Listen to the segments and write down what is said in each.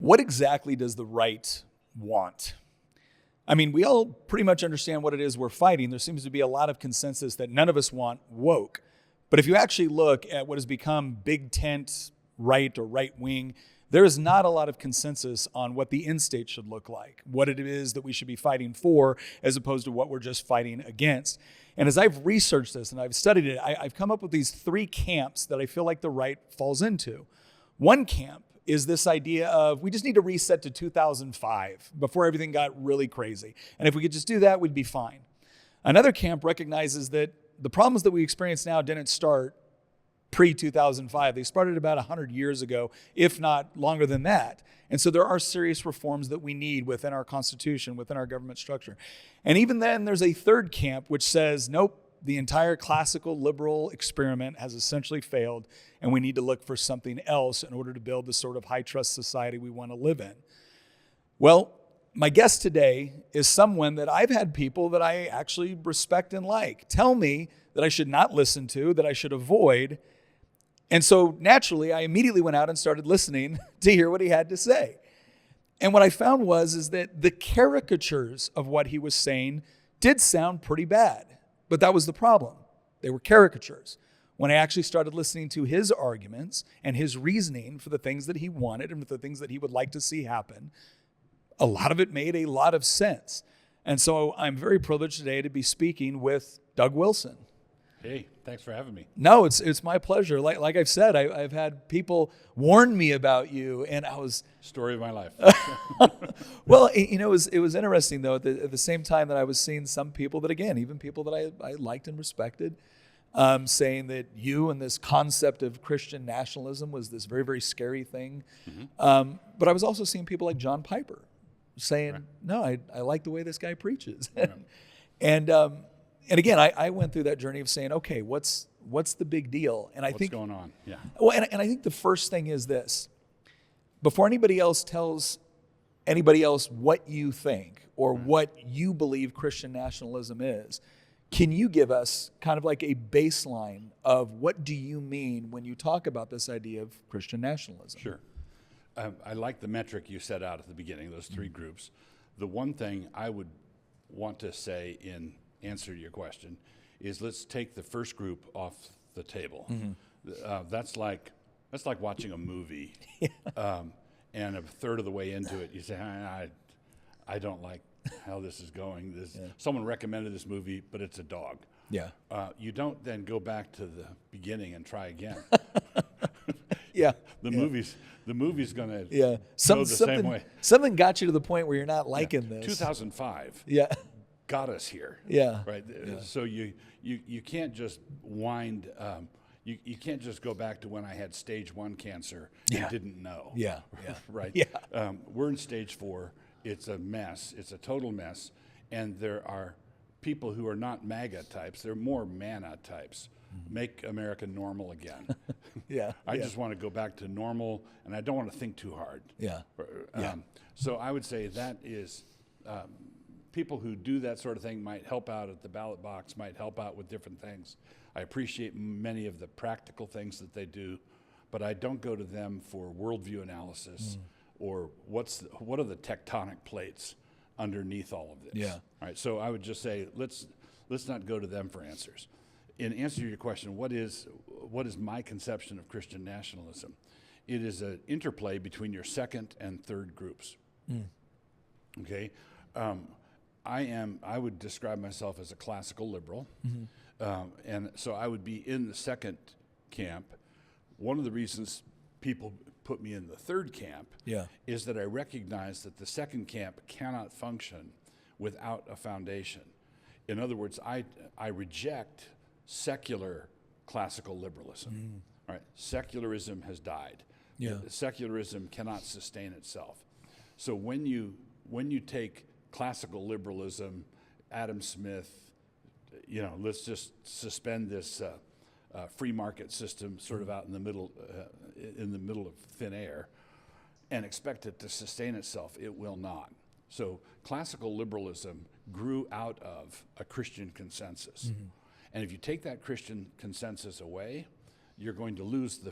what exactly does the right want? I mean, we all pretty much understand what it is we're fighting. There seems to be a lot of consensus that none of us want woke. But if you actually look at what has become big tent right or right wing, there is not a lot of consensus on what the end state should look like, what it is that we should be fighting for, as opposed to what we're just fighting against. And as I've researched this and I've studied it, I've come up with these three camps that I feel like the right falls into. One camp is this idea of we just need to reset to 2005 before everything got really crazy. And if we could just do that, we'd be fine. Another camp recognizes that the problems that we experience now didn't start pre-2005. They started about 100 years ago, if not longer than that. And so there are serious reforms that we need within our Constitution, within our government structure. And even then, there's a third camp which says, nope, the entire classical liberal experiment has essentially failed, and we need to look for something else in order to build the sort of high-trust society we want to live in. Well, my guest today is someone that I've had people that I actually respect and like tell me that I should not listen to, that I should avoid. And so naturally, I immediately went out and started listening to hear what he had to say. And what I found is that the caricatures of what he was saying did sound pretty bad. But that was the problem. They were caricatures. When I actually started listening to his arguments and his reasoning for the things that he wanted and for the things that he would like to see happen, a lot of it made a lot of sense. And so I'm very privileged today to be speaking with Doug Wilson. Hey, thanks for having me. No, it's my pleasure. Like I've said, I've had people warn me about you, and I was... Story of my life. Well, it was interesting, though, at the same time that I was seeing some people that, again, even people that I liked and respected, saying that you and this concept of Christian nationalism was this very, very scary thing. Mm-hmm. But I was also seeing people like John Piper saying, right. No, I like the way this guy preaches. Right. And again, I went through that journey of saying, okay, what's the big deal? And I think what's going on? Yeah. Well, and I think the first thing is this: before anybody else tells anybody else what you think or what you believe Christian nationalism is, can you give us kind of like a baseline of what do you mean when you talk about this idea of Christian nationalism? Sure. I like the metric you set out at the beginning, those three groups. The one thing I would want to say in answer to your question is let's take the first group off the table. Mm-hmm. That's like watching a movie, and a third of the way into it, you say, I don't like how this is going. Someone recommended this movie, but it's a dog. Yeah. You don't then go back to the beginning and try again. Yeah. The movie's going to go the same way. Something got you to the point where you're not liking this. 2005. Yeah. Got us here. Yeah. Right. Yeah. So you can't just wind. You can't just go back to when I had stage 1 cancer and didn't know. Yeah. Yeah. Right. Yeah. We're in stage 4. It's a mess. It's a total mess. And there are people who are not MAGA types. They're more MANA types. Mm-hmm. Make America normal again. I just want to go back to normal, and I don't want to think too hard. Yeah. So I would say that is. People who do that sort of thing might help out at the ballot box, might help out with different things. I appreciate many of the practical things that they do, but I don't go to them for worldview analysis or what are the tectonic plates underneath all of this. Yeah. All right. So I would just say let's not go to them for answers. In answer to your question, what is my conception of Christian nationalism? It is an interplay between your second and third groups. Okay. I would describe myself as a classical liberal, and so I would be in the second camp. One of the reasons people put me in the third camp is that I recognize that the second camp cannot function without a foundation. In other words, I reject secular classical liberalism. Right? Secularism has died. Secularism cannot sustain itself. So when you take classical liberalism, Adam Smith, let's just suspend this free market system sort of out in the middle of thin air, and expect it to sustain itself. It will not. So classical liberalism grew out of a Christian consensus, and if you take that Christian consensus away, you're going to lose the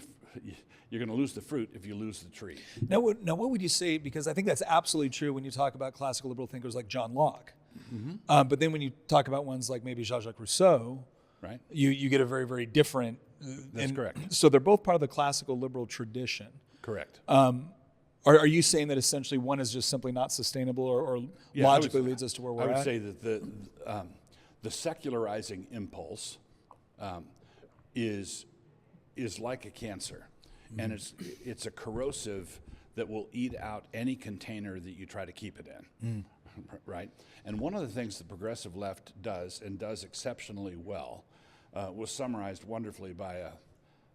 fruit if you lose the tree. Now, what would you say? Because I think that's absolutely true when you talk about classical liberal thinkers like John Locke. But then when you talk about ones like maybe Jean-Jacques Rousseau, right? You get a very, very different. That's correct. So they're both part of the classical liberal tradition. Correct. Are you saying that essentially one is just simply not sustainable, or logically leads us to where we're at? I would say that the secularizing impulse is like a cancer, and it's a corrosive that will eat out any container that you try to keep it in, right? And one of the things the progressive left does, and does exceptionally well, was summarized wonderfully by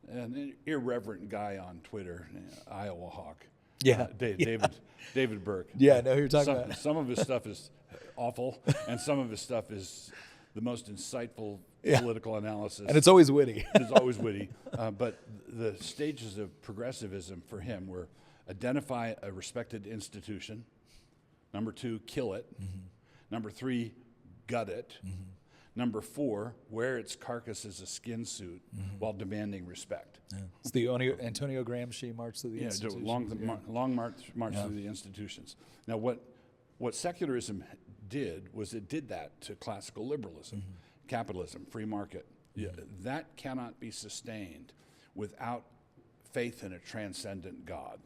an irreverent guy on Twitter, Iowa Hawk. Yeah. David Burke. Yeah, I know who you're talking about. Some of his stuff is awful, and some of his stuff is the most insightful political analysis. And it's always witty. It's always witty. But the stages of progressivism for him were identify a respected institution. Number 2, kill it. Number 3, gut it. Number 4, wear its carcass as a skin suit while demanding respect. It's the Antonio Gramsci march through the institutions. Long march through the institutions. Now, what secularism did was it did that to classical liberalism, capitalism, free market. That cannot be sustained without faith in a transcendent God.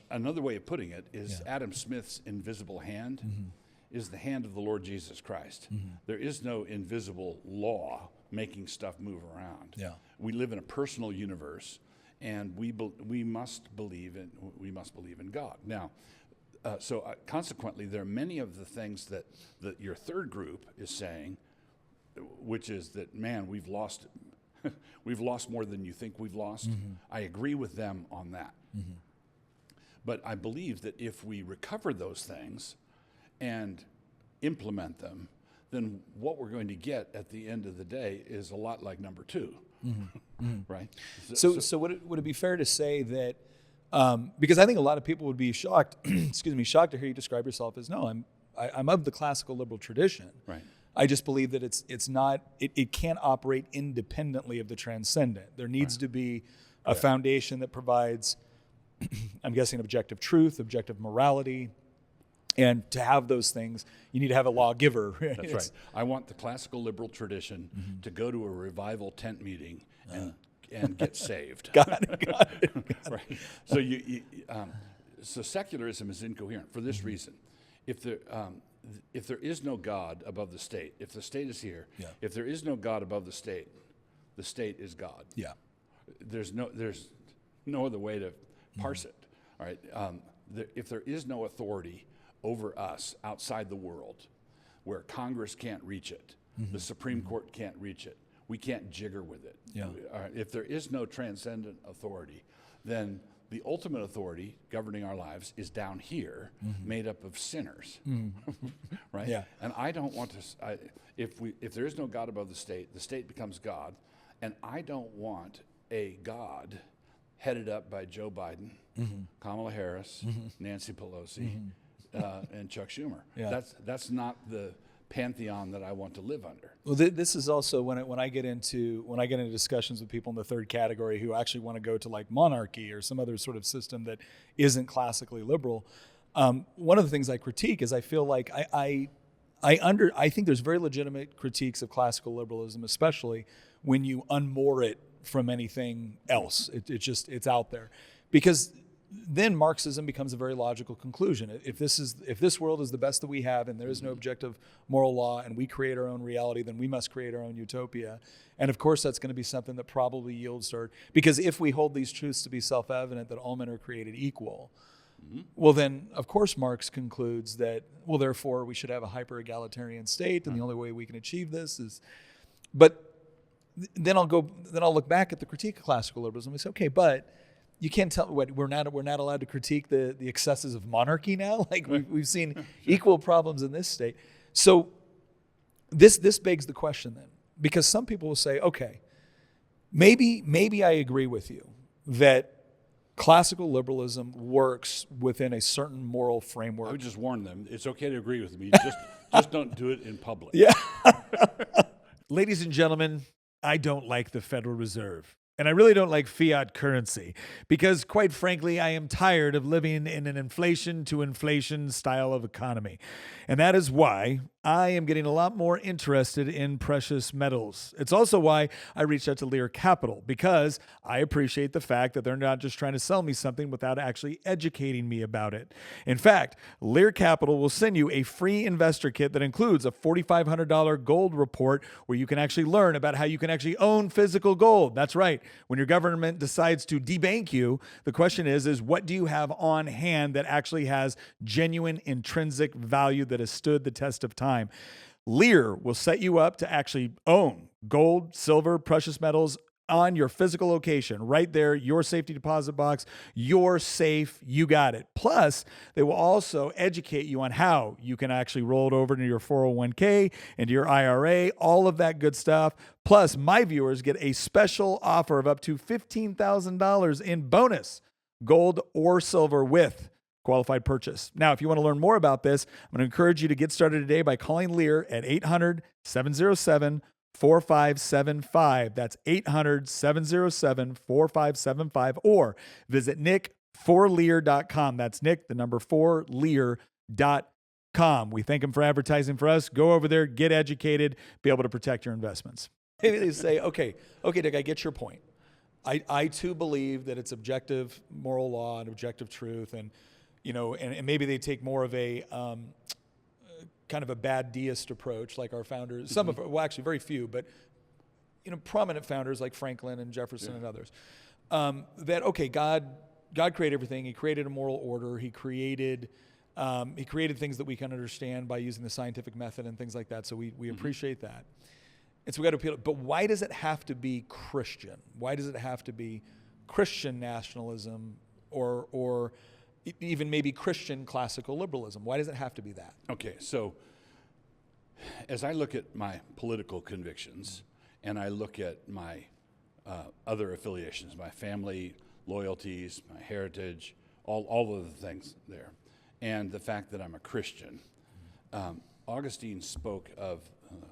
Another way of putting it is Adam Smith's invisible hand is the hand of the Lord Jesus Christ. There is no invisible law making stuff move around. We live in a personal universe, and we must believe in God. Now, consequently, there are many of the things that your third group is saying, which is that, man, we've lost more than you think we've lost. I agree with them on that. But I believe that if we recover those things and implement them, then what we're going to get at the end of the day is a lot like number 2, right? So would it be fair to say that, because I think a lot of people would be shocked, shocked to hear you describe yourself as, no, I'm of the classical liberal tradition. Right. I just believe that it can't operate independently of the transcendent. There needs to be a foundation that provides, I'm guessing, objective truth, objective morality. And to have those things, you need to have a lawgiver. That's right. I want the classical liberal tradition to go to a revival tent meeting and get saved. Got it. Right. So secularism is incoherent for this reason. If there is no God above the state, if the state is here, if there is no God above the state is God. Yeah. There's no other way to parse it. All right. If there is no authority over us outside the world, where Congress can't reach it, the Supreme Court can't reach it, we can't jigger with it. If there is no transcendent authority, then the ultimate authority governing our lives is down here, made up of sinners, right? Yeah. And I don't want to. If there is no God above the state becomes God, and I don't want a God headed up by Joe Biden, Kamala Harris, Nancy Pelosi, and Chuck Schumer. That's not the pantheon that I want to live under. Well, this is also when I get into discussions with people in the third category who actually want to go to like monarchy or some other sort of system that isn't classically liberal. One of the things I critique is I feel like I think there's very legitimate critiques of classical liberalism, especially when you unmoor it from anything else. It's out there, because then Marxism becomes a very logical conclusion. If this world is the best that we have, and there is no objective moral law, and we create our own reality, then we must create our own utopia. And of course, that's going to be something that probably yields because if we hold these truths to be self-evident, that all men are created equal, well then, of course, Marx concludes that, well, therefore, we should have a hyper-egalitarian state, and the only way we can achieve this is, but then I'll look back at the critique of classical liberalism and say, okay, but you can't tell we're not allowed to critique the excesses of monarchy now. Like we've seen equal problems in this state. So this begs the question then, because some people will say, okay, maybe I agree with you that classical liberalism works within a certain moral framework. I would just warn them, it's okay to agree with me. Just don't do it in public. Yeah. Ladies and gentlemen, I don't like the Federal Reserve. And I really don't like fiat currency because, quite frankly, I am tired of living in an inflation to inflation style of economy. And that is why I am getting a lot more interested in precious metals. It's also why I reached out to Lear Capital, because I appreciate the fact that they're not just trying to sell me something without actually educating me about it. In fact, Lear Capital will send you a free investor kit that includes a $4,500 gold report where you can actually learn about how you can actually own physical gold. That's right. When your government decides to debank you, the question is what do you have on hand that actually has genuine intrinsic value that has stood the test of time? Lear will set you up to actually own gold, silver, precious metals on your physical location, right there, your safety deposit box, your safe, you got it. Plus, they will also educate you on how you can actually roll it over into your 401k, into your IRA, all of that good stuff. Plus, my viewers get a special offer of up to $15,000 in bonus gold or silver with qualified purchase. Now, if you want to learn more about this, I'm going to encourage you to get started today by calling Lear at 800-707-4575. That's 800-707-4575, or visit nick4lear.com. That's Nick, the number 4lear.com. We thank him for advertising for us. Go over there, get educated, be able to protect your investments. Maybe they say, okay, Dick, I get your point. I too believe that it's objective moral law and objective truth, and and maybe they take more of a kind of a bad deist approach, like our founders. Some of, well, actually very few, but prominent founders like Franklin and Jefferson and others. That God created everything. He created a moral order. He created things that we can understand by using the scientific method and things like that. So we appreciate that. And so we got to appeal. But why does it have to be Christian? Why does it have to be Christian nationalism or even maybe Christian classical liberalism? Why does it have to be that? Okay, so as I look at my political convictions and I look at my other affiliations, my family loyalties, my heritage, all of the things there, and the fact that I'm a Christian, Augustine spoke of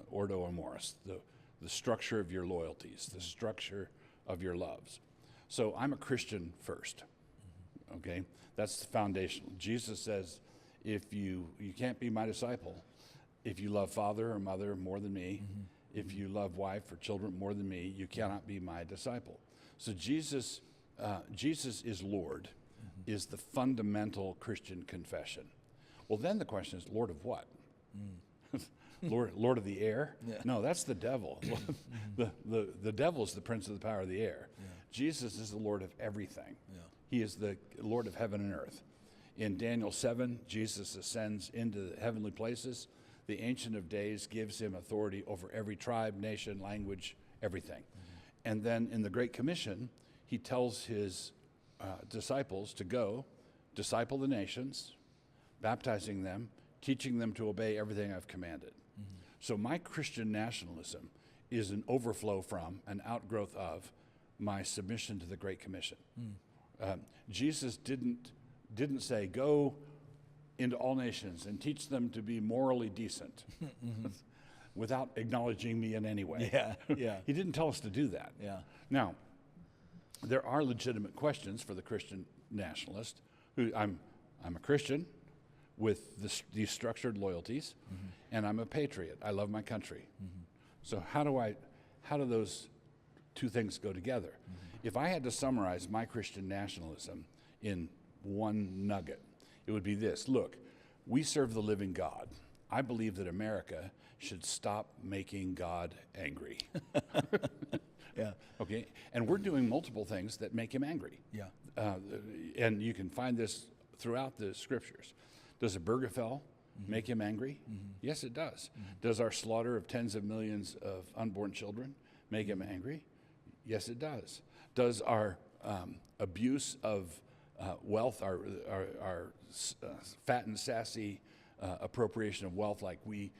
Ordo Amoris, the structure of your loyalties, the structure of your loves. So I'm a Christian first, okay? That's foundational. Jesus says, if you can't be my disciple if you love father or mother more than me, if you love wife or children more than me, you cannot be my disciple. So Jesus is Lord, is the fundamental Christian confession. Well, then the question is, Lord of what? Lord of the air? Yeah. No, that's the devil. The devil is the prince of the power of the air. Yeah. Jesus is the Lord of everything. Yeah. He is the Lord of heaven and earth. In Daniel 7, Jesus ascends into the heavenly places. The Ancient of Days gives him authority over every tribe, nation, language, everything. And then in the Great Commission, he tells his disciples to go, disciple the nations, baptizing them, teaching them to obey everything I've commanded. So my Christian nationalism is an overflow from, an outgrowth of, my submission to the Great Commission. Jesus didn't say, go into all nations and teach them to be morally decent without acknowledging me in any way. Yeah. He didn't tell us to do that. Yeah. Now, there are legitimate questions for the Christian nationalist. Who I'm a Christian with these structured loyalties, and I'm a patriot. I love my country. So how do those two things go together? If I had to summarize my Christian nationalism in one nugget, it would be this. Look, we serve the living God. I believe that America should stop making God angry. Yeah. Okay. And we're doing multiple things that make him angry. Yeah. And you can find this throughout the scriptures. Does a Burgerfell make him angry? Yes, it does. Does our slaughter of tens of millions of unborn children make him angry? Yes, it does. Does our abuse of wealth, our fat and sassy appropriation of wealth, like we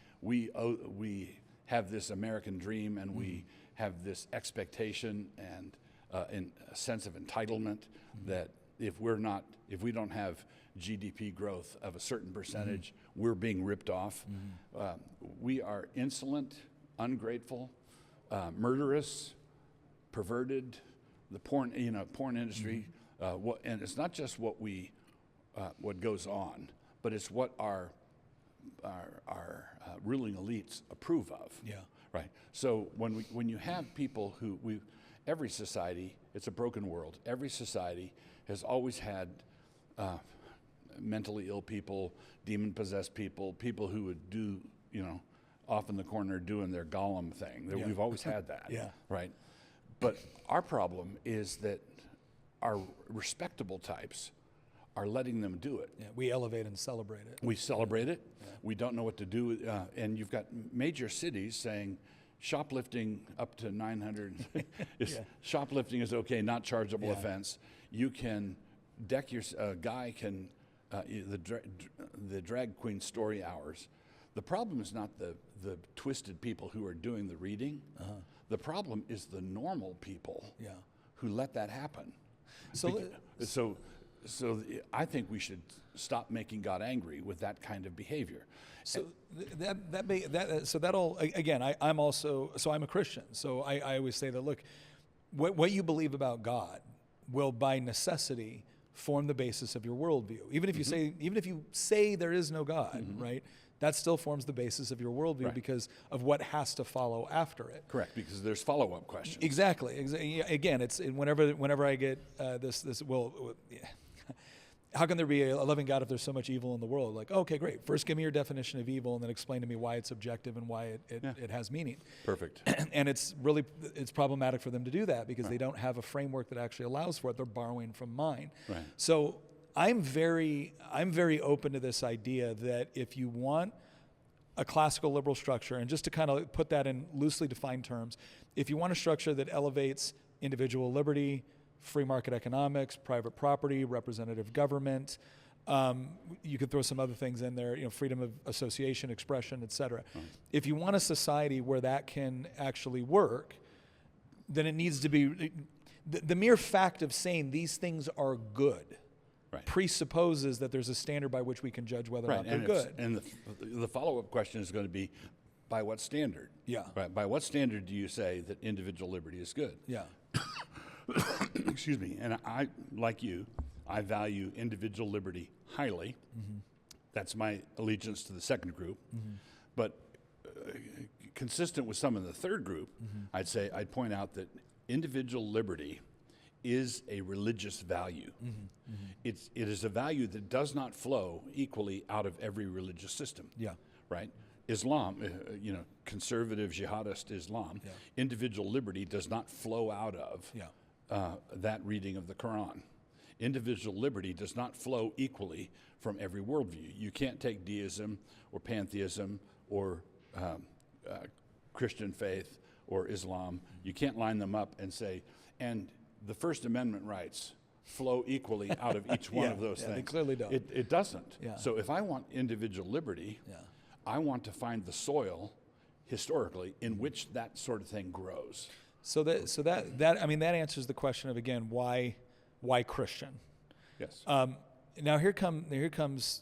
have this American dream and we have this expectation and a sense of entitlement that if we don't have GDP growth of a certain percentage, we're being ripped off. We are insolent, ungrateful, murderous, perverted, the porn industry, and it's not just what goes on, but it's what our ruling elites approve of. Yeah. Right. So when you have people every society, it's a broken world. Every society has always had mentally ill people, demon-possessed people, people who would do, off in the corner doing their Gollum thing. Yeah. We've always had that. Yeah. Right. But our problem is that our respectable types are letting them do it. Yeah, we elevate and celebrate it. We celebrate it. Yeah. We don't know what to do. And you've got major cities saying shoplifting up to 900. Shoplifting is okay, not chargeable offense. You can deck your guy can the drag queen story hours. The problem is not the twisted people who are doing the reading. The problem is the normal people who let that happen. So I think we should stop making God angry with that kind of behavior. So I'm a Christian. So I always say that, look, what you believe about God will by necessity form the basis of your worldview. Even if you say there is no God, right? That still forms the basis of your worldview because of what has to follow after it. Correct, because there's follow-up questions. Exactly. Again, it's whenever I get how can there be a loving God if there's so much evil in the world? Like, okay, great. First, give me your definition of evil, and then explain to me why it's objective and why it has meaning. Perfect. And it's problematic for them to do that because they don't have a framework that actually allows for it. They're borrowing from mine. Right. So I'm very open to this idea that if you want a classical liberal structure, and just to kind of put that in loosely defined terms, if you want a structure that elevates individual liberty, free market economics, private property, representative government, you could throw some other things in there, freedom of association, expression, et cetera. If you want a society where that can actually work, then it needs to be, the mere fact of saying these things are good presupposes that there's a standard by which we can judge whether or not they're good. And the follow-up question is going to be, by what standard? Yeah. Right. By what standard do you say that individual liberty is good? Yeah. Excuse me. And I, like you, I value individual liberty highly. That's my allegiance to the second group. But consistent with some of the third group, I'd point out that individual liberty is a religious value. It is a value that does not flow equally out of every religious system. Yeah. Right? Islam, conservative jihadist Islam, individual liberty does not flow out of that reading of the Quran. Individual liberty does not flow equally from every worldview. You can't take deism or pantheism or Christian faith or Islam. You can't line them up and say, and the First Amendment rights flow equally out of each one of those things. They clearly don't. It doesn't. Yeah. So if I want individual liberty, I want to find the soil historically in which that sort of thing grows. So that answers the question of, again, why Christian? Yes. Now here comes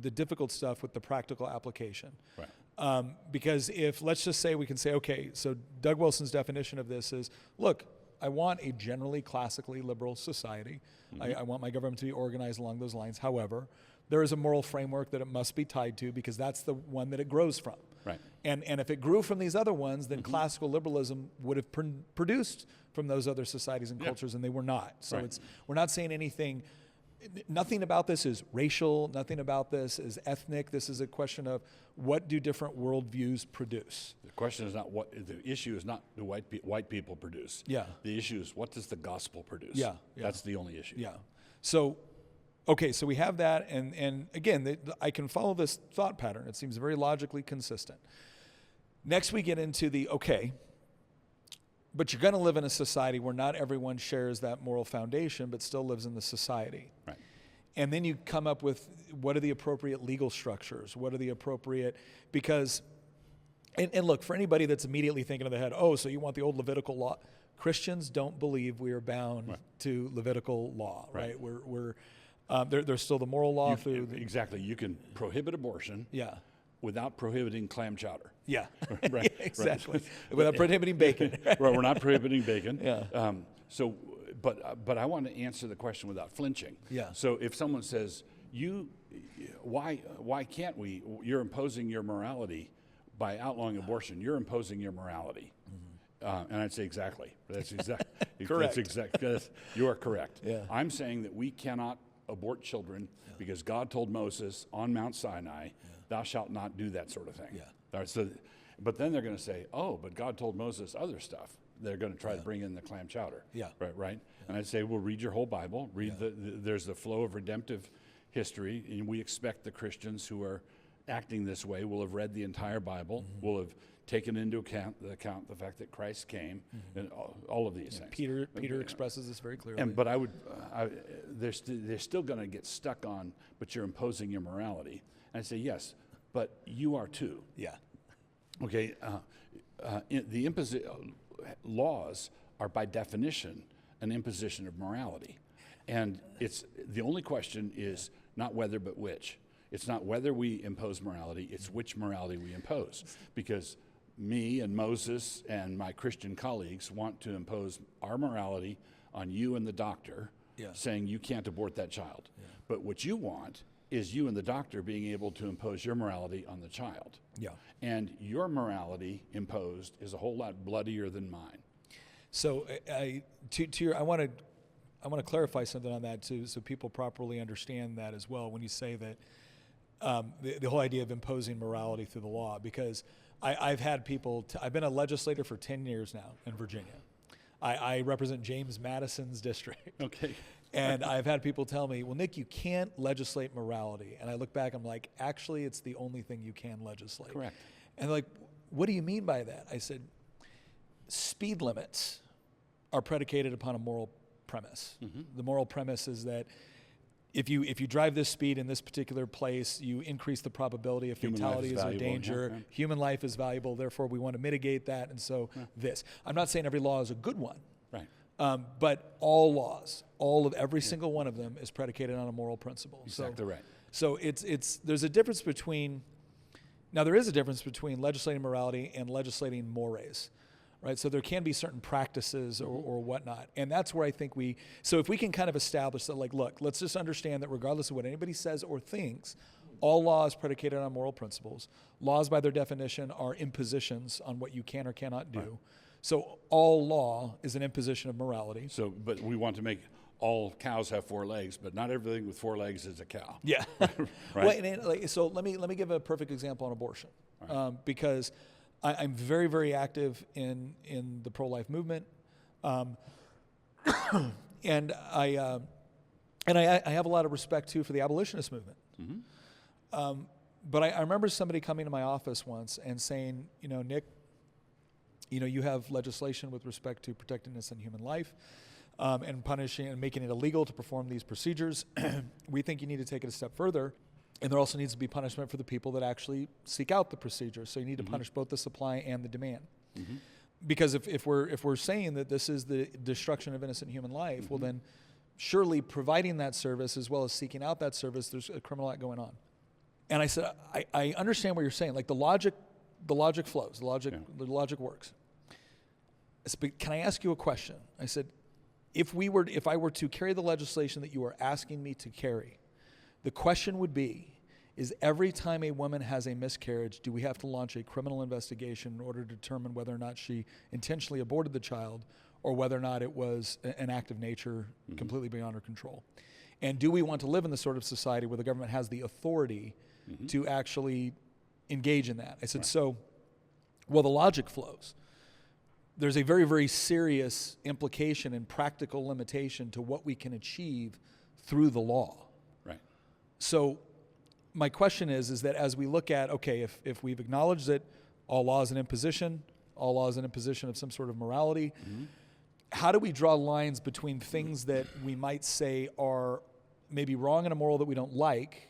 the difficult stuff with the practical application. Right. Because let's just say we can say, okay, so Doug Wilson's definition of this is, look, I want a generally classically liberal society. I want my government to be organized along those lines. However, there is a moral framework that it must be tied to because that's the one that it grows from. Right. And if it grew from these other ones, then classical liberalism would have produced from those other societies and cultures, and they were not. So we're not saying anything. Nothing about this is racial. Nothing about this is ethnic. This is a question of what do different worldviews produce. The question is not what the issue is. Not do white people produce. Yeah. The issue is what does the gospel produce. Yeah. That's the only issue. Yeah. So, okay, so we have that, and again, I can follow this thought pattern. It seems very logically consistent. Next, we get into but you're going to live in a society where not everyone shares that moral foundation, but still lives in the society. Right. And then you come up with what are the appropriate legal structures? What are the appropriate, because, and look, for anybody that's immediately thinking in the head, oh, so you want the old Levitical law. Christians don't believe we are bound to Levitical law, right? There's still the moral law Exactly. You can prohibit abortion. Yeah. Without prohibiting clam chowder. Yeah, right. exactly. Without prohibiting bacon. Right, we're not prohibiting bacon. Yeah. So but I want to answer the question without flinching. Yeah. So if someone says, why can't we? You're imposing your morality by outlawing abortion. You're imposing your morality. And I'd say exactly. That's exactly Correct. You are correct. Yeah. I'm saying that we cannot abort children because God told Moses on Mount Sinai, "Thou shalt not do that sort of thing." Yeah. All right, so, but then they're going to say, "Oh, but God told Moses other stuff." They're going to try to bring in the clam chowder. Yeah. Right. And I'd say, well, read your whole Bible. Read there's the flow of redemptive history, and we expect the Christians who are acting this way will have read the entire Bible, will have taken into account the fact that Christ came, and all of these things. Peter expresses this very clearly. But they're still going to get stuck on, but you're imposing your morality. And I say, yes, but you are too. Yeah. Okay. Laws are by definition an imposition of morality, and it's the only question is not whether but which. It's not whether we impose morality; it's which morality we impose. Because me and Moses and my Christian colleagues want to impose our morality on you and the doctor, saying you can't abort that child. Yeah. But what you want is you and the doctor being able to impose your morality on the child. Yeah. And your morality imposed is a whole lot bloodier than mine. So I want to clarify something on that too, so people properly understand that as well. When you say that the whole idea of imposing morality through the law, because I've had people. I've been a legislator for 10 years now in Virginia. I represent James Madison's district. Okay. And I've had people tell me, well, Nick, you can't legislate morality. And I look back, I'm like, actually, it's the only thing you can legislate. Correct. And they're like, what do you mean by that? I said, speed limits are predicated upon a moral premise. Mm-hmm. The moral premise is that if you drive this speed in this particular place, you increase the probability of fatalities or danger. Yeah. Human life is valuable, therefore we want to mitigate that. And so this. I'm not saying every law is a good one. Right. But all laws, every single one of them is predicated on a moral principle. Exactly right. So there's a difference between, now there is a difference between legislating morality and legislating mores, right? So there can be certain practices or whatnot. And that's where I think so if we can kind of establish that, like, look, let's just understand that regardless of what anybody says or thinks, all law is predicated on moral principles. Laws by their definition are impositions on what you can or cannot do. Right. So all law is an imposition of morality. So, but we want to make all cows have 4 legs, but not everything with 4 legs is a cow. Yeah. Right. Well, so let me give a perfect example on abortion, right. Because I'm very, very active in the pro-life movement, and I have a lot of respect too for the abolitionist movement. Mm-hmm. But I remember somebody coming to my office once and saying, Nick, you have legislation with respect to protecting innocent human life, and punishing and making it illegal to perform these procedures. We think you need to take it a step further, and there also needs to be punishment for the people that actually seek out the procedure. So you need to punish both the supply and the demand. Mm-hmm. Because if we're saying that this is the destruction of innocent human life, well then surely providing that service as well as seeking out that service, there's a criminal act going on. And I said, I understand what you're saying. Like the logic flows, the logic works. I said, but can I ask you a question? I said, if I were to carry the legislation that you are asking me to carry, the question would be, is every time a woman has a miscarriage, do we have to launch a criminal investigation in order to determine whether or not she intentionally aborted the child or whether or not it was an act of nature completely beyond her control? And do we want to live in the sort of society where the government has the authority to actually engage in that? I said, the logic flows. There's a very, very serious implication and practical limitation to what we can achieve through the law. Right. So my question is that as we look at, okay, if we've acknowledged that all law is an imposition, all law is an imposition of some sort of morality, how do we draw lines between things that we might say are maybe wrong and immoral that we don't like,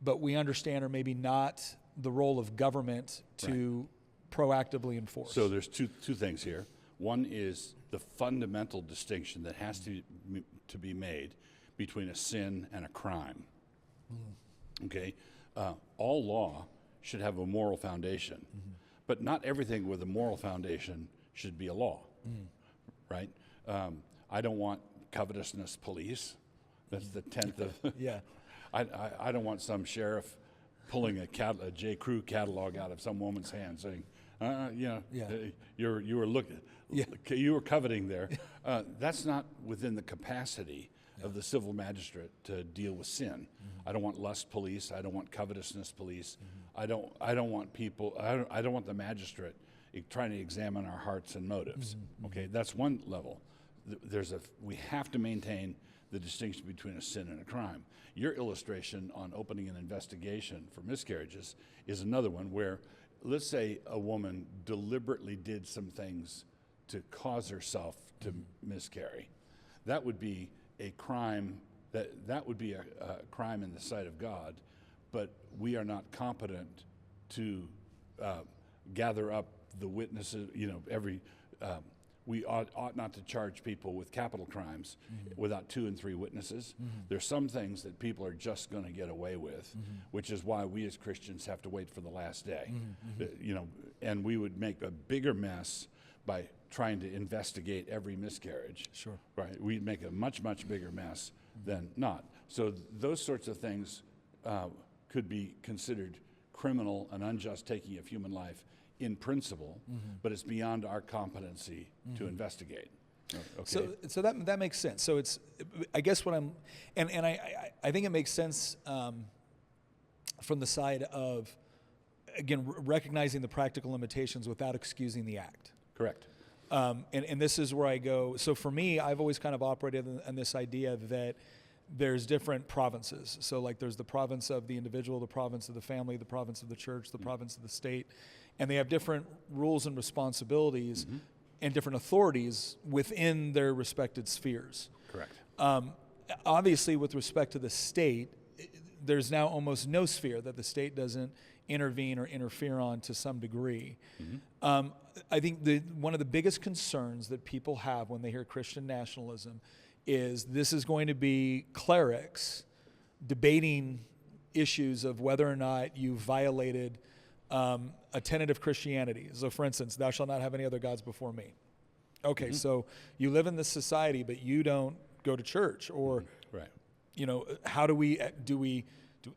but we understand are maybe not the role of government to proactively enforce? So there's two things here. One is the fundamental distinction that has to be made between a sin and a crime. Okay, all law should have a moral foundation, but not everything with a moral foundation should be a law, right? I don't want covetousness police. That's the 10th of. Yeah. I don't want some sheriff pulling a J. Crew catalog out of some woman's hand saying, you were looking, you were coveting there. That's not within the capacity of the civil magistrate to deal with sin. I don't want lust police. I don't want covetousness police. I don't want people. I don't want the magistrate trying to examine our hearts and motives. Okay, that's one level. We have to maintain the distinction between a sin and a crime. Your illustration on opening an investigation for miscarriages is another one where, let's say a woman deliberately did some things to cause herself to miscarry. That would be a crime. That would be a crime in the sight of God, but we are not competent to gather up the witnesses. We ought not to charge people with capital crimes without 2 and 3 witnesses. There's some things that people are just going to get away with, which is why we as Christians have to wait for the last day. And we would make a bigger mess by trying to investigate every miscarriage. Sure. Right. We'd make a much, much bigger mess than not. So those sorts of things could be considered criminal and unjust taking of human life in principle, but it's beyond our competency to investigate. Okay. So that makes sense. So it's, I guess what I'm, and I think it makes sense from the side of, again, recognizing the practical limitations without excusing the act. Correct. And this is where I go. So for me, I've always kind of operated on this idea that there's different provinces. So like there's the province of the individual, the province of the family, the province of the church, the province of the state. And they have different rules and responsibilities and different authorities within their respected spheres. Correct. Obviously, with respect to the state, there's now almost no sphere that the state doesn't intervene or interfere on to some degree. I think one of the biggest concerns that people have when they hear Christian nationalism is this is going to be clerics debating issues of whether or not you violated a tenet of Christianity. So for instance, thou shalt not have any other gods before me. Okay, so you live in this society, but you don't go to church, or, how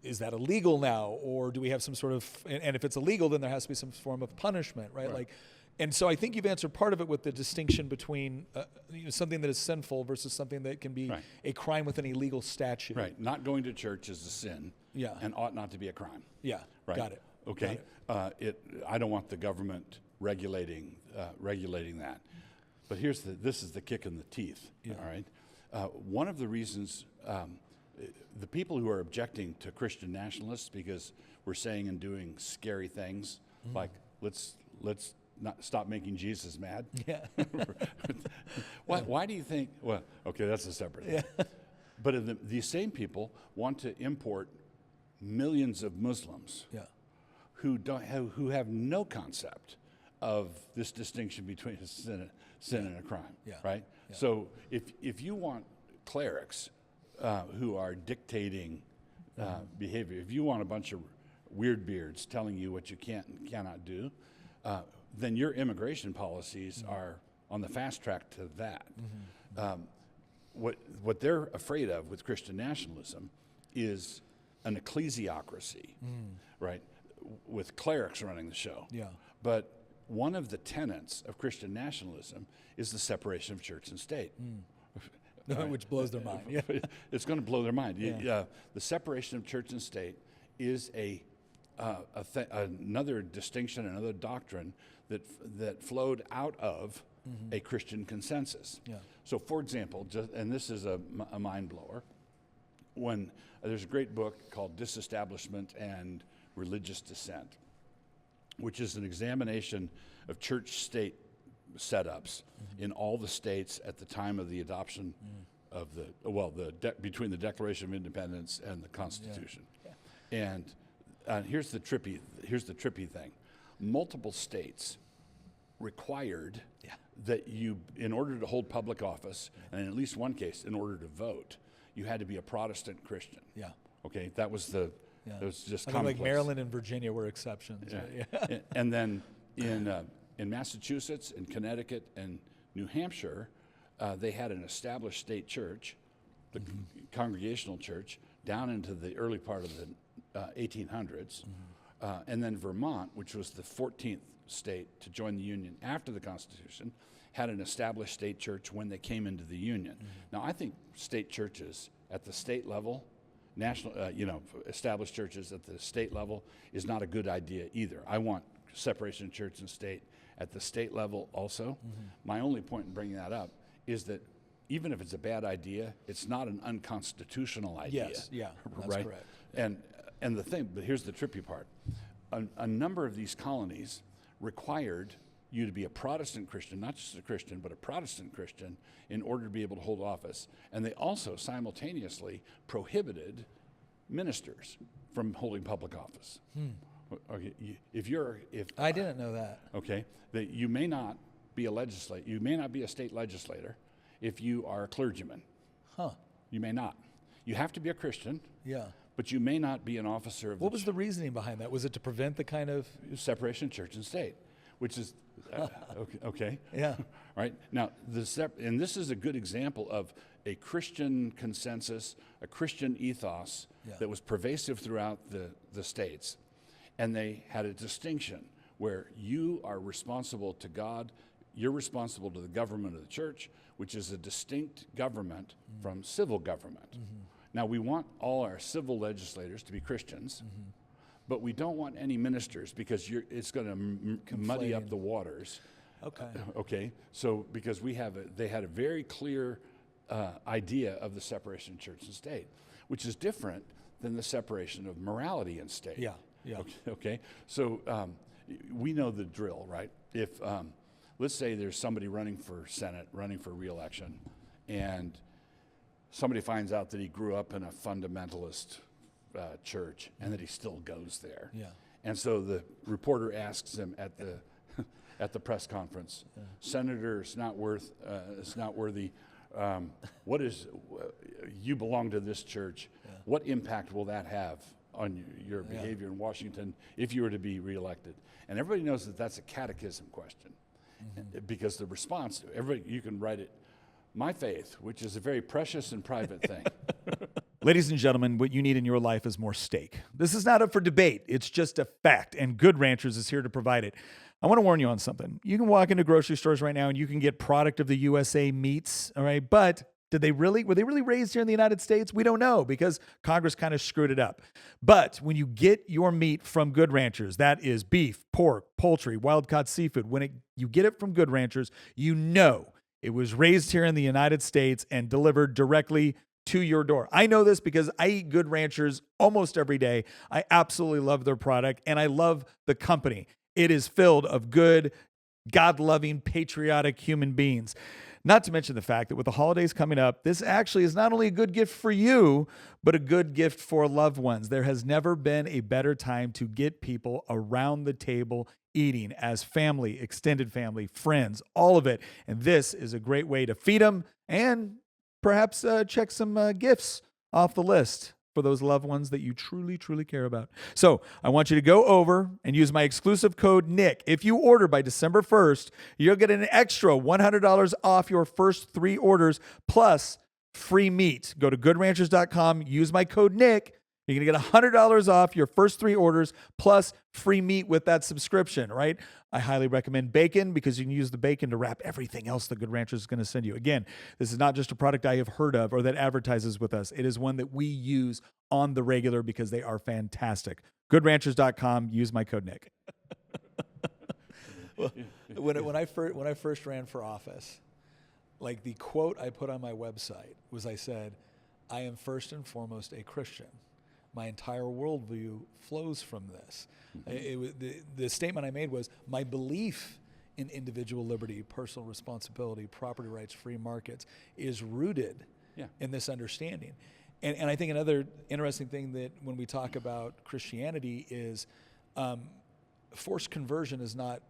is that illegal now? Or do we have some sort of, and if it's illegal, then there has to be some form of punishment, right? And so I think you've answered part of it with the distinction between something that is sinful versus something that can be a crime with an illegal statute. Right, not going to church is a sin and ought not to be a crime. Yeah, right. Got it. Okay, I don't want the government regulating that. But this is the kick in the teeth, all right? One of the reasons, the people who are objecting to Christian nationalists because we're saying and doing scary things, like let's not stop making Jesus mad. Yeah. Why do you think, well, okay, that's a separate thing. But these same people want to import millions of Muslims who have no concept of this distinction between a sin and a crime, right? Yeah. So if you want clerics who are dictating behavior, if you want a bunch of weird beards telling you what you can and cannot do, then your immigration policies are on the fast track to that. What they're afraid of with Christian nationalism is an ecclesiocracy, right, with clerics running the show. Yeah. But one of the tenets of Christian nationalism is the separation of church and state. Right? Which blows their mind. Yeah. It's going to blow their mind. The separation of church and state is another distinction, another doctrine that flowed out of a Christian consensus. Yeah. So, for example, and this is a mind blower, when there's a great book called Disestablishment and Religious Dissent, which is an examination of church-state setups in all the states at the time of the adoption of between the Declaration of Independence and the Constitution. And here's the trippy thing: multiple states required that you, in order to hold public office, and in at least one case, in order to vote, you had to be a Protestant Christian. Yeah. Okay, that was the. It was just I think like Maryland and Virginia were exceptions. Yeah. Right? And then in Massachusetts, in Connecticut, and New Hampshire, they had an established state church, the Congregational Church, down into the early part of the 1800s. And then Vermont, which was the 14th state to join the Union after the Constitution, had an established state church when they came into the Union. Now, I think state churches at the state level, established churches at the state level is not a good idea either. I want separation of church and state at the state level also. My only point in bringing that up is that even if it's a bad idea, it's not an unconstitutional idea. Yes, yeah, that's right? correct. And the thing, but here's the trippy part. A number of these colonies required you to be a Protestant Christian, not just a Christian, but a Protestant Christian in order to be able to hold office. And they also simultaneously prohibited ministers from holding public office. Okay, I didn't know that. Okay, that you may not be a legislator, you may not be a state legislator if you are a clergyman. You may not. You have to be a Christian. Yeah. But you may not be an officer of What was the reasoning behind that? Was it to prevent the kind of separation of church and state, which is okay. Yeah. Right now, and this is a good example of a Christian consensus, a Christian ethos that was pervasive throughout the states, and they had a distinction where you are responsible to God, you're responsible to the government of the church, which is a distinct government from civil government. Now, we want all our civil legislators to be Christians, but we don't want any ministers because it's going to muddy up the waters. Okay. Okay. So because they had a very clear idea of the separation of church and state, which is different than the separation of morality and state. Yeah. Yeah. Okay. So we know the drill, right? If let's say there's somebody running for Senate, running for re-election, and somebody finds out that he grew up in a fundamentalist church and that he still goes there. Yeah. And so the reporter asks him at the press conference, Senator, it's not worthy. What is, you belong to this church. What impact will that have on your behavior in Washington if you were to be reelected? And everybody knows that that's a catechism question because the response, you can write it, my faith, which is a very precious and private thing. Ladies and gentlemen, what you need in your life is more steak. This is not up for debate. It's just a fact, and Good Ranchers is here to provide it. I want to warn you on something. You can walk into grocery stores right now and you can get product of the USA meats, all right? But were they really raised here in the United States? We don't know because Congress kind of screwed it up. But when you get your meat from Good Ranchers, that is beef, pork, poultry, wild-caught seafood, you get it from Good Ranchers, you know it was raised here in the United States and delivered directly to your door. I know this because I eat Good Ranchers almost every day. I absolutely love their product, and I love the company. It is filled of good, God-loving, patriotic human beings. Not to mention the fact that with the holidays coming up, this actually is not only a good gift for you, but a good gift for loved ones. There has never been a better time to get people around the table eating as family, extended family, friends, all of it. And this is a great way to feed them and perhaps check some gifts off the list for those loved ones that you truly, truly care about. So I want you to go over and use my exclusive code NICK. If you order by December 1st, you'll get an extra $100 off your first 3 orders plus free meat. Go to goodranchers.com, use my code NICK. You're going to get $100 off your first 3 orders plus free meat with that subscription, right? I highly recommend bacon because you can use the bacon to wrap everything else that Good Ranchers is going to send you. Again, this is not just a product I have heard of or that advertises with us. It is one that we use on the regular because they are fantastic. Goodranchers.com, use my code NICK. Well, when I first ran for office, like the quote I put on my website was I said, I am first and foremost a Christian. My entire worldview flows from this. The statement I made was my belief in individual liberty, personal responsibility, property rights, free markets is rooted in this understanding. And I think another interesting thing that when we talk about Christianity is forced conversion is not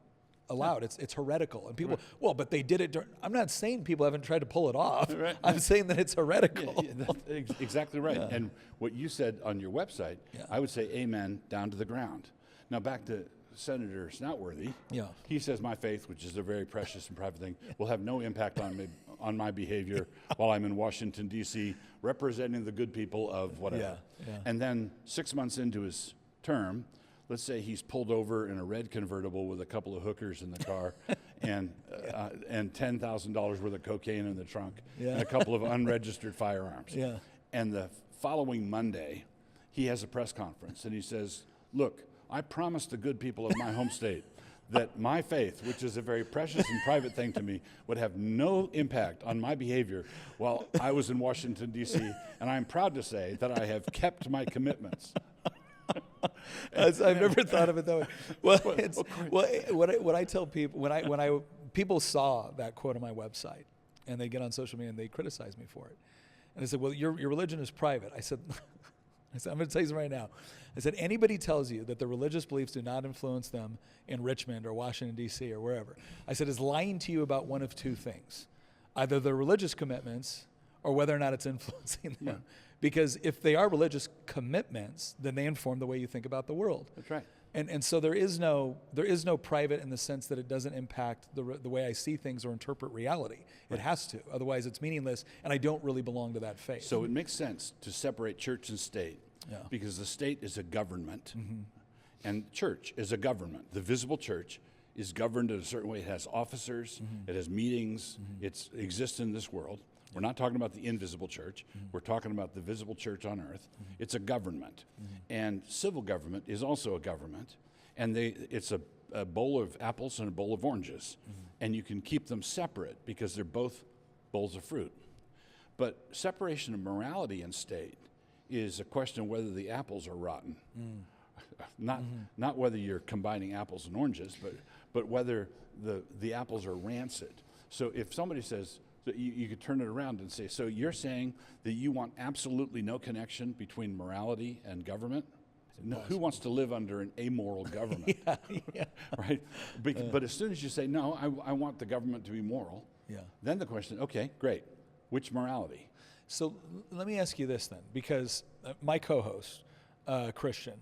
allowed. It's heretical. And people, well, but they did it during, I'm not saying people haven't tried to pull it off. Right. I'm saying that it's heretical. Yeah, that's exactly right. And what you said on your website, I would say amen down to the ground. Now back to Senator Snoutworthy, Yeah. he says my faith, which is a very precious and private thing, will have no impact on my behavior while I'm in Washington, D.C., representing the good people of whatever. Yeah. And then 6 months into his term, let's say he's pulled over in a red convertible with a couple of hookers in the car and $10,000 worth of cocaine in the trunk and a couple of unregistered firearms. Yeah. And the following Monday, he has a press conference and he says, look, I promised the good people of my home state that my faith, which is a very precious and private thing to me, would have no impact on my behavior while I was in Washington, D.C., and I'm proud to say that I have kept my commitments. I've never thought of it that way. Well, what I tell people, when people saw that quote on my website, and they get on social media and they criticize me for it, and they said, well, your religion is private. I said, I'm going to tell you right now. I said, anybody tells you that the religious beliefs do not influence them in Richmond or Washington, D.C. or wherever, I said, is lying to you about one of two things. Either their religious commitments or whether or not it's influencing them. Yeah. Because if they are religious commitments, then they inform the way you think about the world. That's right. And so there is no private in the sense that it doesn't impact the way I see things or interpret reality. Right. It has to. Otherwise, it's meaningless, and I don't really belong to that faith. So it makes sense to separate church and state, because the state is a government, and church is a government. The visible church is governed in a certain way. It has officers, it has meetings, it exists in this world. We're not talking about the invisible church. We're talking about the visible church on earth. It's a government. And civil government is also a government. And it's a bowl of apples and a bowl of oranges. And you can keep them separate because they're both bowls of fruit. But separation of morality and state is a question of whether the apples are rotten. Not whether you're combining apples and oranges, but whether the apples are rancid. So if somebody says, so you could turn it around and say, so you're saying that you want absolutely no connection between morality and government? No, who wants to live under an amoral government? Right? But as soon as you say, no, I want the government to be moral, then the question, okay, great. Which morality? So let me ask you this then, because my co-host, Christian,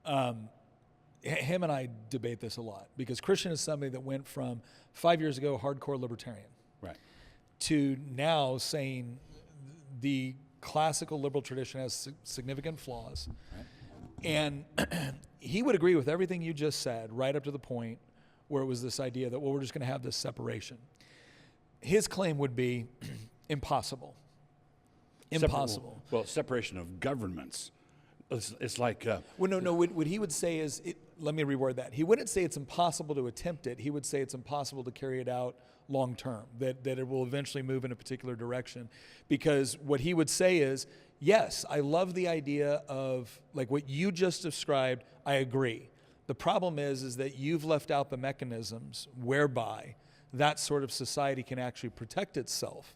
him and I debate this a lot, because Christian is somebody that went from 5 years ago hardcore libertarian, right, to now saying the classical liberal tradition has significant flaws. right. And he would agree with everything you just said, right up to the point where it was this idea that, well, we're just going to have this separation. His claim would be impossible. Impossible. Separation of governments. It's like... well, no. What he would say is, let me reword that. He wouldn't say it's impossible to attempt it. He would say it's impossible to carry it out long term, that it will eventually move in a particular direction. Because what he would say is, yes, I love the idea of, like what you just described, I agree. The problem is that you've left out the mechanisms whereby that sort of society can actually protect itself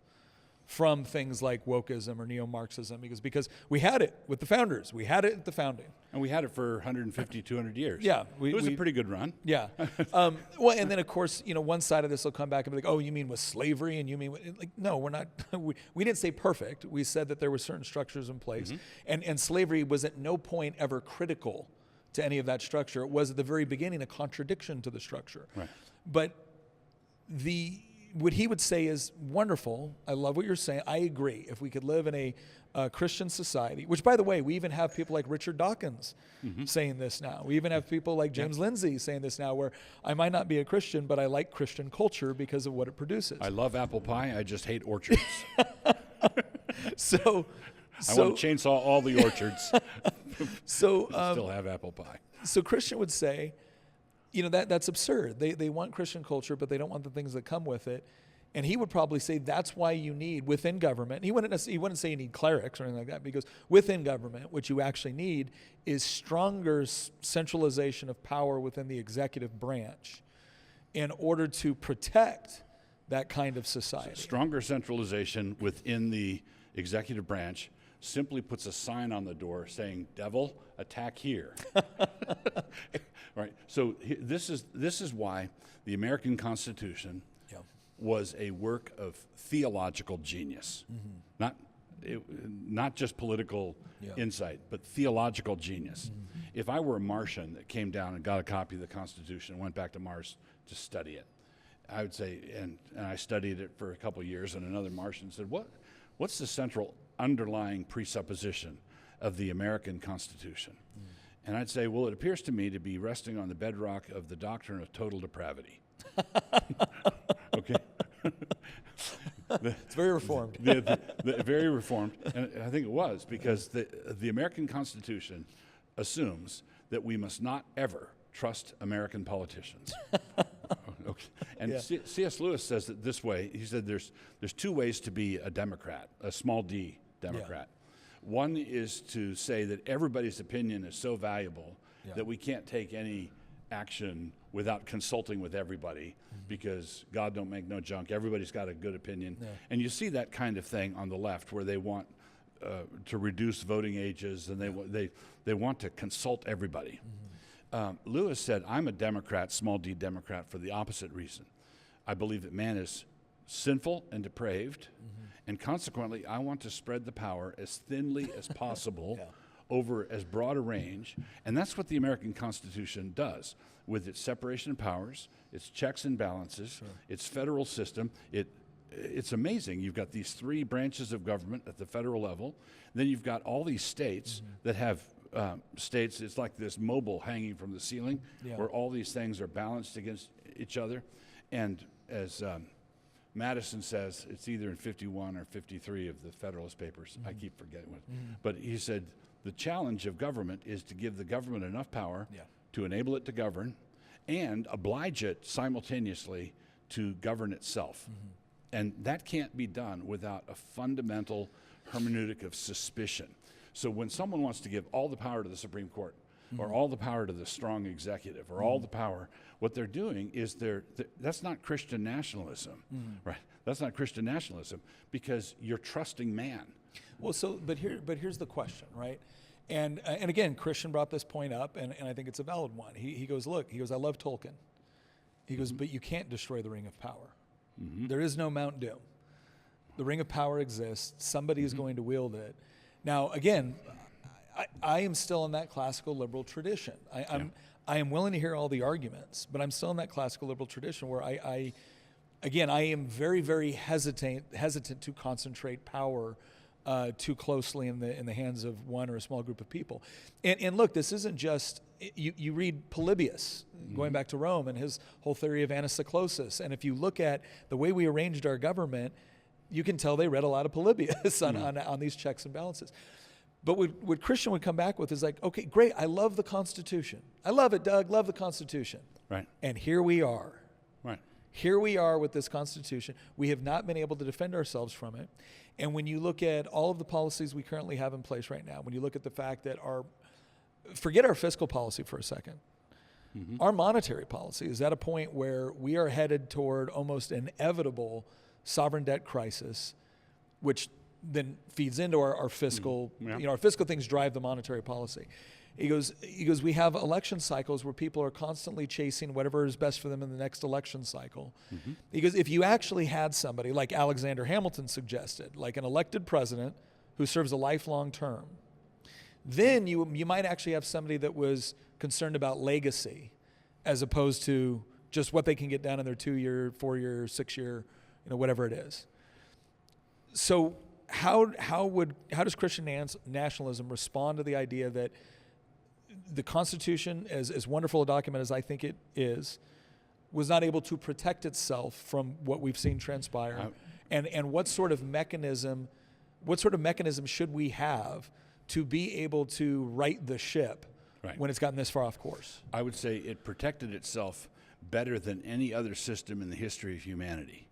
from things like wokeism or neo-Marxism, because we had it with the founders. We had it at the founding. And we had it for 150, 200 years. Yeah. It was a pretty good run. Yeah. Well, and then, of course, one side of this will come back and be like, oh, you mean with slavery? And you mean, like, no, we're not. We didn't say perfect. We said that there were certain structures in place. And slavery was at no point ever critical to any of that structure. It was at the very beginning a contradiction to the structure. Right. But what he would say is wonderful. I love what you're saying. I agree. If we could live in a Christian society, which, by the way, we even have people like Richard Dawkins saying this now. We even have people like James Lindsay saying this now, where I might not be a Christian, but I like Christian culture because of what it produces. I love apple pie. I just hate orchards. So I want to chainsaw all the orchards. So still have apple pie. So Christian would say, that's absurd. They want Christian culture, but they don't want the things that come with it. And he would probably say that's why you need within government. He wouldn't say you need clerics or anything like that, because within government, what you actually need is stronger centralization of power within the executive branch in order to protect that kind of society. Stronger centralization within the executive branch simply puts a sign on the door saying, "Devil, attack here." Right. So this is why the American Constitution was a work of theological genius, not not just political insight, but theological genius. If I were a Martian that came down and got a copy of the Constitution and went back to Mars to study it, I would say, and I studied it for a couple of years, and another Martian said, what's the central underlying presupposition of the American Constitution? And I'd say, well, it appears to me to be resting on the bedrock of the doctrine of total depravity. Okay? It's very reformed. Very reformed, and I think it was, because the American Constitution assumes that we must not ever trust American politicians. Okay. And C.S. Lewis says it this way. He said there's two ways to be a Democrat, a small d Democrat. One is to say that everybody's opinion is so valuable that we can't take any action without consulting with everybody, because God don't make no junk. Everybody's got a good opinion. And you see that kind of thing on the left, where they want to reduce voting ages, and they want to consult everybody. Lewis said, I'm a Democrat, small d Democrat, for the opposite reason. I believe that man is sinful and depraved, and consequently I want to spread the power as thinly as possible over as broad a range, and that's what the American Constitution does, with its separation of powers, its checks and balances, its federal system. It's amazing. You've got these three branches of government at the federal level, then you've got all these states that have states. It's like this mobile hanging from the ceiling, where all these things are balanced against each other. And as Madison says, it's either in 51 or 53 of the Federalist Papers. I keep forgetting what. But he said, the challenge of government is to give the government enough power to enable it to govern and oblige it simultaneously to govern itself. And that can't be done without a fundamental hermeneutic of suspicion. So when someone wants to give all the power to the Supreme Court, or all the power to the strong executive, or all the power, what they're doing is that's not Christian nationalism, right? That's not Christian nationalism, because you're trusting man. Well, but here's the question, right? And again, Christian brought this point up, and I think it's a valid one. He goes, look, I love Tolkien. He goes, but you can't destroy the Ring of Power. There is no Mount Doom. The Ring of Power exists. Somebody is going to wield it. Now, again, I am still in that classical liberal tradition. I am willing to hear all the arguments, but I'm still in that classical liberal tradition where I am very, very hesitant to concentrate power too closely in the hands of one or a small group of people. And look, this isn't just, you read Polybius, going back to Rome, and his whole theory of anacyclosis. And if you look at the way we arranged our government, you can tell they read a lot of Polybius on these checks and balances. But what Christian would come back with is like, okay, great, I love the Constitution. I love it, Doug, love the Constitution. Right. And here we are. Right. Here we are with this Constitution. We have not been able to defend ourselves from it. And when you look at all of the policies we currently have in place right now, when you look at the fact that forget our fiscal policy for a second, our monetary policy is at a point where we are headed toward almost inevitable sovereign debt crisis, which then feeds into our fiscal, our fiscal things drive the monetary policy. He goes, we have election cycles where people are constantly chasing whatever is best for them in the next election cycle. He goes, if you actually had somebody like Alexander Hamilton suggested, like an elected president who serves a lifelong term, then you might actually have somebody that was concerned about legacy as opposed to just what they can get done in their 2-year, 4-year, 6-year, whatever it is. So how does Christian nationalism respond to the idea that the Constitution, as wonderful a document as I think it is, was not able to protect itself from what we've seen transpire? And what sort of mechanism should we have to be able to right the ship when it's gotten this far off course? I would say it protected itself better than any other system in the history of humanity.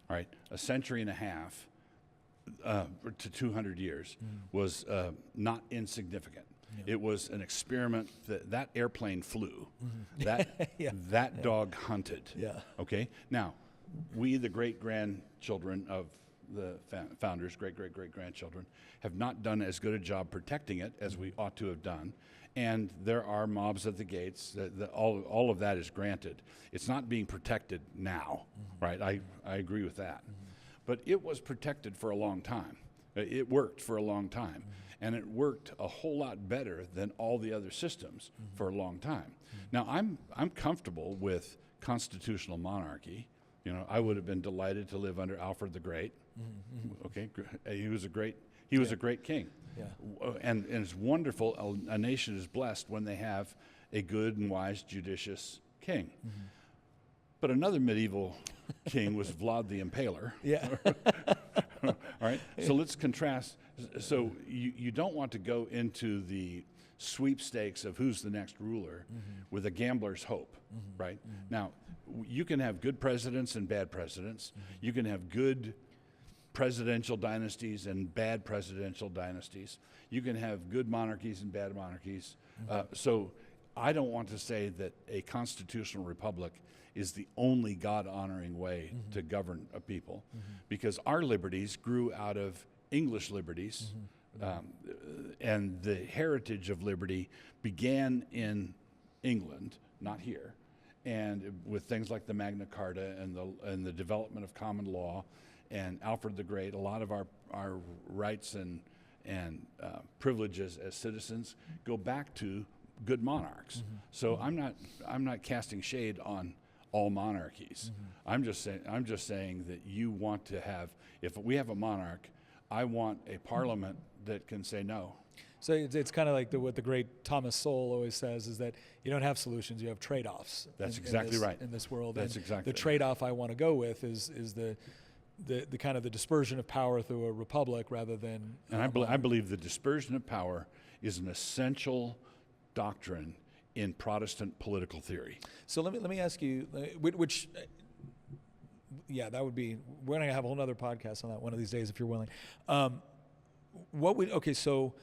Right, a century and a half to 200 years was not insignificant. It was an experiment. That airplane flew. That dog hunted. Okay. Now, we, the great-grandchildren of the founders, great-great-great-grandchildren, have not done as good a job protecting it as we ought to have done. And there are mobs at the gates. All of that is granted. It's not being protected now, right? I agree with that. But it was protected for a long time. It worked for a long time, and it worked a whole lot better than all the other systems for a long time. Now, I'm comfortable with constitutional monarchy. You know, I would have been delighted to live under Alfred the Great. Okay, he was a great king. Yeah. And it's wonderful. A nation is blessed when they have a good and wise, judicious king. But another medieval king was Vlad the Impaler. Yeah. All right. So let's contrast. So you don't want to go into the sweepstakes of who's the next ruler with a gambler's hope, right? Now, you can have good presidents and bad presidents. You can have good presidential dynasties and bad presidential dynasties. You can have good monarchies and bad monarchies. So I don't want to say that a constitutional republic is the only God-honoring way to govern a people, because our liberties grew out of English liberties, and the heritage of liberty began in England, not here, and with things like the Magna Carta and the development of common law and Alfred the Great. A lot of our rights and privileges as citizens go back to good monarchs. So I'm not casting shade on all monarchies. I'm just saying that you want to have, if we have a monarch, I want a parliament that can say no. So it's kind of like what the great Thomas Sowell always says, is that you don't have solutions, you have trade-offs. That's exactly right. In this world. That's exactly the trade-off I want to go with is the kind of the dispersion of power through a republic rather than. And I believe the dispersion of power is an essential doctrine in Protestant political theory. So let me ask you, which that would be, we're going to have a whole other podcast on that one of these days if you're willing. So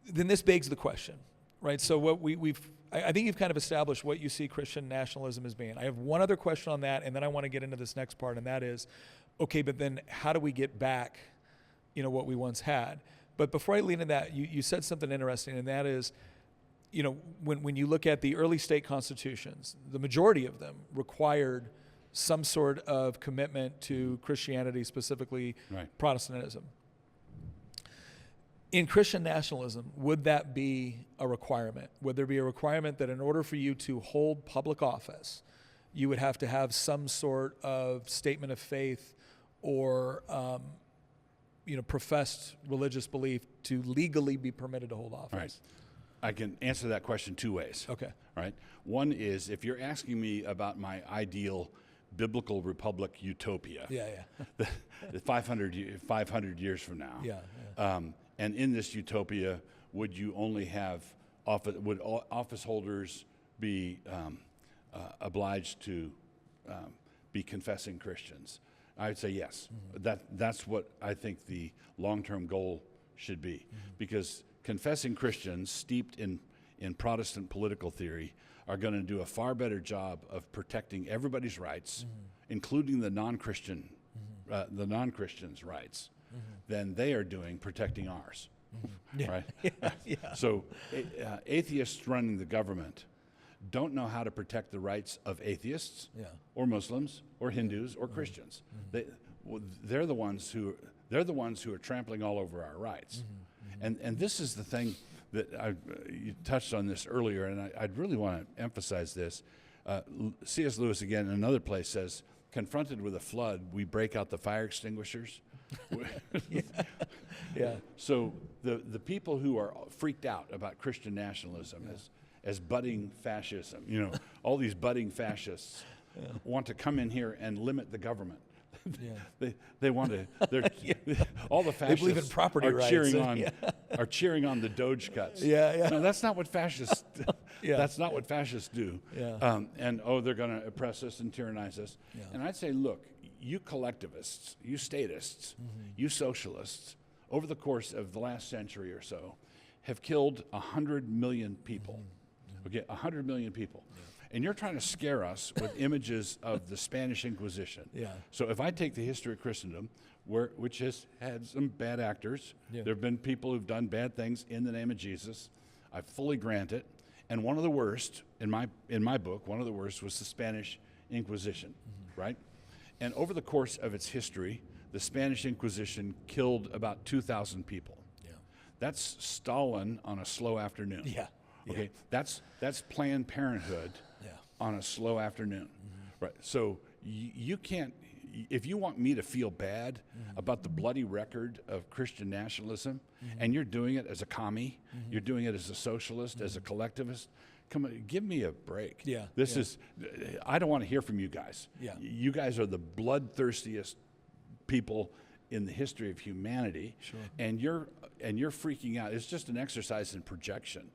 then this begs the question, right? So what I think you've kind of established what you see Christian nationalism as being. I have one other question on that, and then I want to get into this next part, and that is, okay, but then how do we get back, what we once had? But before I lean into that, you said something interesting, and that is, when you look at the early state constitutions, the majority of them required some sort of commitment to Christianity, specifically Protestantism. In Christian nationalism, would that be a requirement? Would there be a requirement that in order for you to hold public office, you would have to have some sort of statement of faith or professed religious belief to legally be permitted to hold office? All right. I can answer that question two ways. Okay. Right. One is, if you're asking me about my ideal biblical republic utopia, 500 years from now, and in this utopia, would you only have would office holders be obliged to be confessing Christians? I would say yes. That's what I think the long-term goal should be, because confessing Christians steeped in Protestant political theory are going to do a far better job of protecting everybody's rights, including the non-Christians' rights, than they are doing protecting ours. Right? So atheists running the government don't know how to protect the rights of atheists or Muslims or Hindus or Christians. They're the ones who are trampling all over our rights. And this is the thing that you touched on this earlier, and I'd really want to emphasize this. C.S. Lewis, again, in another place, says, confronted with a flood, we break out the fire extinguishers. So the people who are freaked out about Christian nationalism as budding fascism, all these budding fascists want to come in here and limit the government. They want to. All the fascists they believe in property rights. Are cheering on the Doge cuts. No, that's not what fascists. That's not what fascists do. And they're going to oppress us and tyrannize us. And I'd say, look, you collectivists, you statists, you socialists, over the course of the last century or so, have killed 100 million people. 100 million people. And you're trying to scare us with images of the Spanish Inquisition. So if I take the history of Christendom, which has had some bad actors, there have been people who've done bad things in the name of Jesus, I fully grant it. And one of the worst, in my book, one of the worst was the Spanish Inquisition, right? And over the course of its history, the Spanish Inquisition killed about 2,000 people. Yeah. That's Stalin on a slow afternoon. Yeah. Okay. That's Planned Parenthood on a slow afternoon. Right. So you can't, if you want me to feel bad about the bloody record of Christian nationalism, and you're doing it as a commie, you're doing it as a socialist, as a collectivist, come on, give me a break. Yeah. This is, I don't want to hear from you guys. Yeah. You guys are the bloodthirstiest people in the history of humanity. Sure. And you're freaking out. It's just an exercise in projection.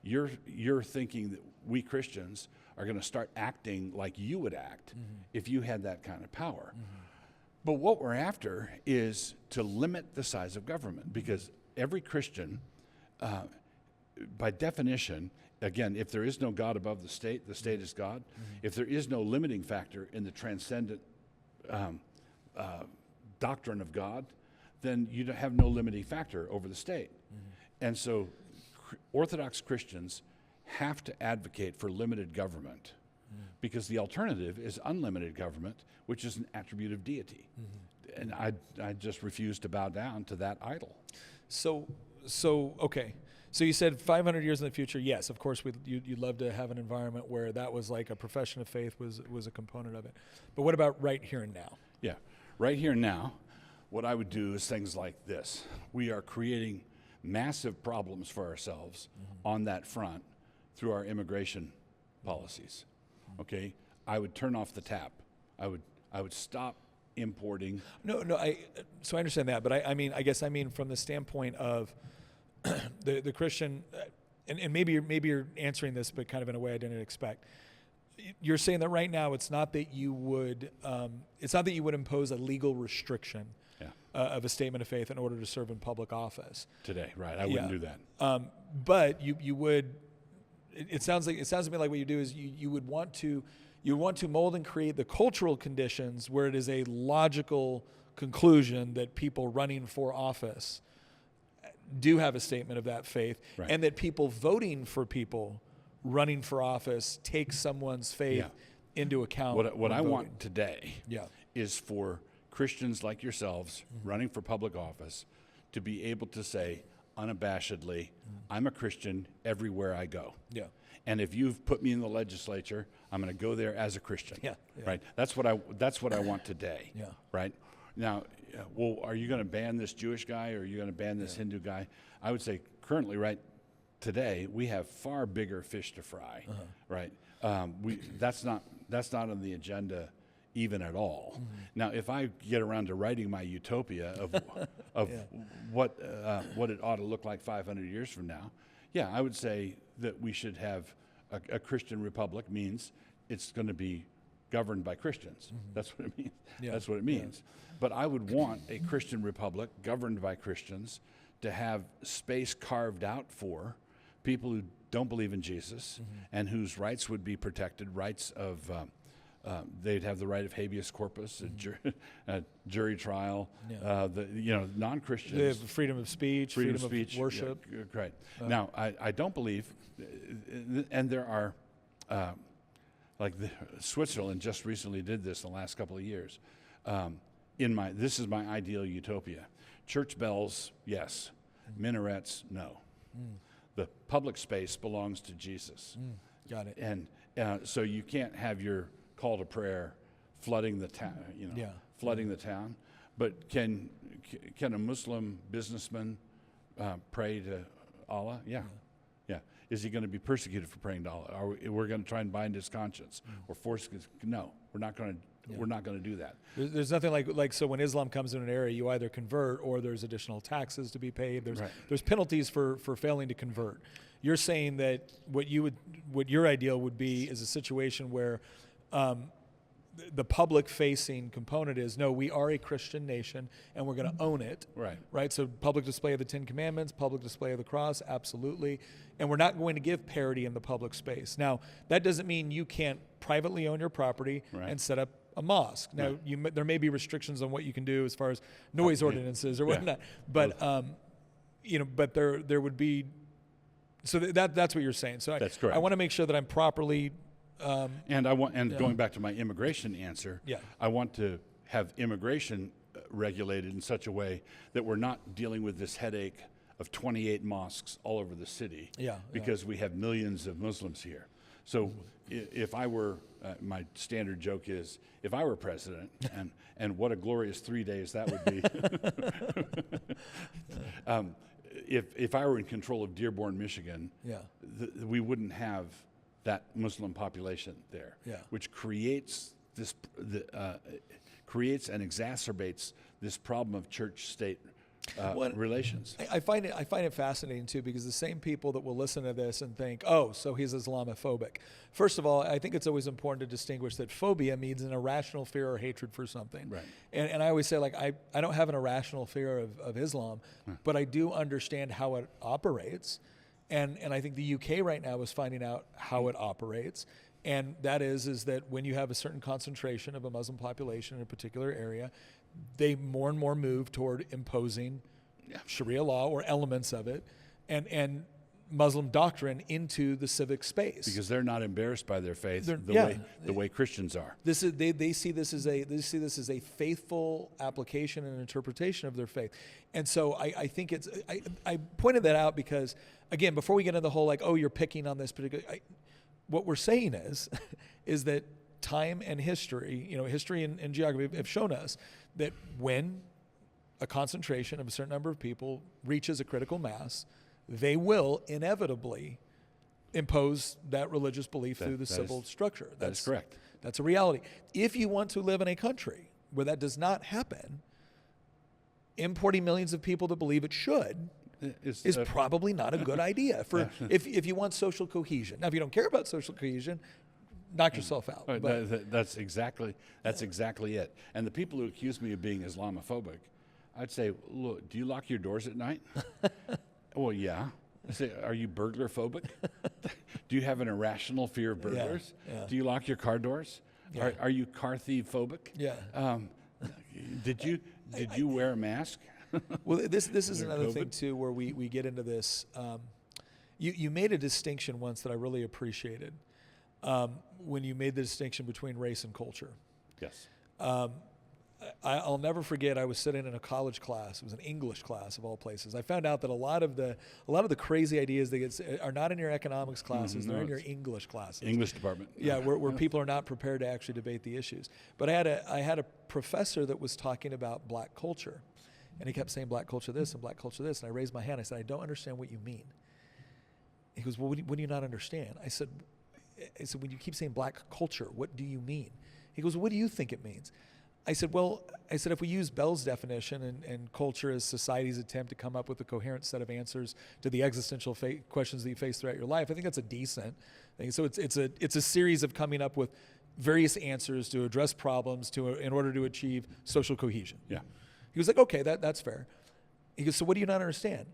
You're thinking that we Christians are going to start acting like you would act if you had that kind of power. But what we're after is to limit the size of government, because every Christian, by definition, again, if there is no God above the state is God. If there is no limiting factor in the transcendent doctrine of God, then you have no limiting factor over the state. And so Orthodox Christians have to advocate for limited government, because the alternative is unlimited government, which is an attribute of deity. And I just refuse to bow down to that idol. So okay. So you said 500 years in the future, yes, of course, you'd love to have an environment where that was like a profession of faith was a component of it. But what about right here and now? Yeah, right here and now, what I would do is things like this. We are creating massive problems for ourselves on that front through our immigration policies. Okay, I would turn off the tap. I would stop importing. No, so I understand that, but I guess from the standpoint of the Christian, and maybe you're answering this, but kind of in a way I didn't expect. You're saying that right now it's not that you would impose a legal restriction of a statement of faith in order to serve in public office Today, right? I wouldn't do that. But you would. It sounds to me like what you do is you would want to mold and create the cultural conditions where it is a logical conclusion that people running for office do have a statement of that faith, right, and that people voting for people running for office take someone's faith into account. What I want today is for Christians like yourselves running for public office to be able to say unabashedly, I'm a Christian everywhere I go. Yeah. And if you've put me in the legislature, I'm going to go there as a Christian. Yeah. Right. That's what I want today. Yeah. Right. Now, well, are you going to ban this Jewish guy, or are you going to ban this Hindu guy? I would say currently, right today, we have far bigger fish to fry. Right. That's not on the agenda even at all. Now, if I get around to writing my utopia of what it ought to look like 500 years from now, I would say that we should have a Christian republic. Means it's going to be governed by Christians. That's what it means. That's what it means. But I would want a Christian republic governed by Christians to have space carved out for people who don't believe in Jesus and whose rights would be protected, rights of they'd have the right of habeas corpus, a jury trial. Non-Christians. They have freedom of speech, freedom of worship. Yeah, right. Now, I don't believe, and there are, Switzerland just recently did this in the last couple of years. This is my ideal utopia. Church bells, yes. Minarets, no. The public space belongs to Jesus. Got it. And so you can't have your call to prayer flooding the town, flooding the town. But can a Muslim businessman pray to Allah? Yeah. Is he going to be persecuted for praying to Allah? We're going to try and bind his conscience or force his? No, we're not going to. We're not going to do that. There's nothing like so when Islam comes in an area, you either convert or there's additional taxes to be paid. There's penalties for failing to convert. You're saying that what your ideal would be is a situation where the public-facing component is, no, we are a Christian nation, and we're going to own it. Right. So public display of the Ten Commandments, public display of the cross, absolutely. And we're not going to give parity in the public space. Now, that doesn't mean you can't privately own your property and set up a mosque. Now, there may be restrictions on what you can do as far as noise ordinances or whatnot. But but there would be. So that's what you're saying. So that's correct. I want to make sure that I'm properly. Going back to my immigration answer, I want to have immigration regulated in such a way that we're not dealing with this headache of 28 mosques all over the city, because we have millions of Muslims here. So if I were, my standard joke is, if I were president, and what a glorious 3 days that would be. If I were in control of Dearborn, Michigan, we wouldn't have that Muslim population there, which creates creates and exacerbates this problem of church-state relations. I find it fascinating too, because the same people that will listen to this and think, oh, so he's Islamophobic. First of all, I think it's always important to distinguish that phobia means an irrational fear or hatred for something. Right. And I always say, like, I don't have an irrational fear of Islam, but I do understand how it operates. And I think the UK right now is finding out how it operates. And that is that when you have a certain concentration of a Muslim population in a particular area, they more and more move toward imposing Sharia law or elements of it and Muslim doctrine into the civic space, because they're not embarrassed by their faith the way Christians are. This is they see this as a faithful application and interpretation of their faith. And so I think I pointed that out because, again, before we get into the whole like, oh, you're picking on this particular, what we're saying is that time and history, history and geography have shown us that when a concentration of a certain number of people reaches a critical mass, they will inevitably impose that religious belief through the civil structure. That's correct. That's a reality. If you want to live in a country where that does not happen, importing millions of people to believe it should is probably not a good idea. If you want social cohesion. Now, if you don't care about social cohesion, knock yourself out. That's exactly it. And the people who accuse me of being Islamophobic, I'd say, look, do you lock your doors at night? Well, yeah. I say, are you burglar phobic? Do you have an irrational fear of burglars? Yeah. Do you lock your car doors? Yeah. Are you car thief phobic? Yeah. Did you wear a mask? Well, this is another thing too, where we get into this. You made a distinction once that I really appreciated. When you made the distinction between race and culture. Yes. I'll never forget, I was sitting in a college class. It was an English class of all places. I found out that a lot of the crazy ideas that are not in your economics classes, they're in your English classes. English department. Yeah, where people are not prepared to actually debate the issues. But I had a professor that was talking about black culture. And he kept saying black culture this and black culture this. And I raised my hand. I said, I don't understand what you mean. He goes, well, what do you not understand? I said, when you keep saying black culture, what do you mean? He goes, well, what do you think it means? I said, if we use Bell's definition and culture as society's attempt to come up with a coherent set of answers to the existential questions that you face throughout your life, I think that's a decent thing. So it's a series of coming up with various answers to address problems in order to achieve social cohesion. Yeah. He was like, okay, that's fair. He goes, so what do you not understand?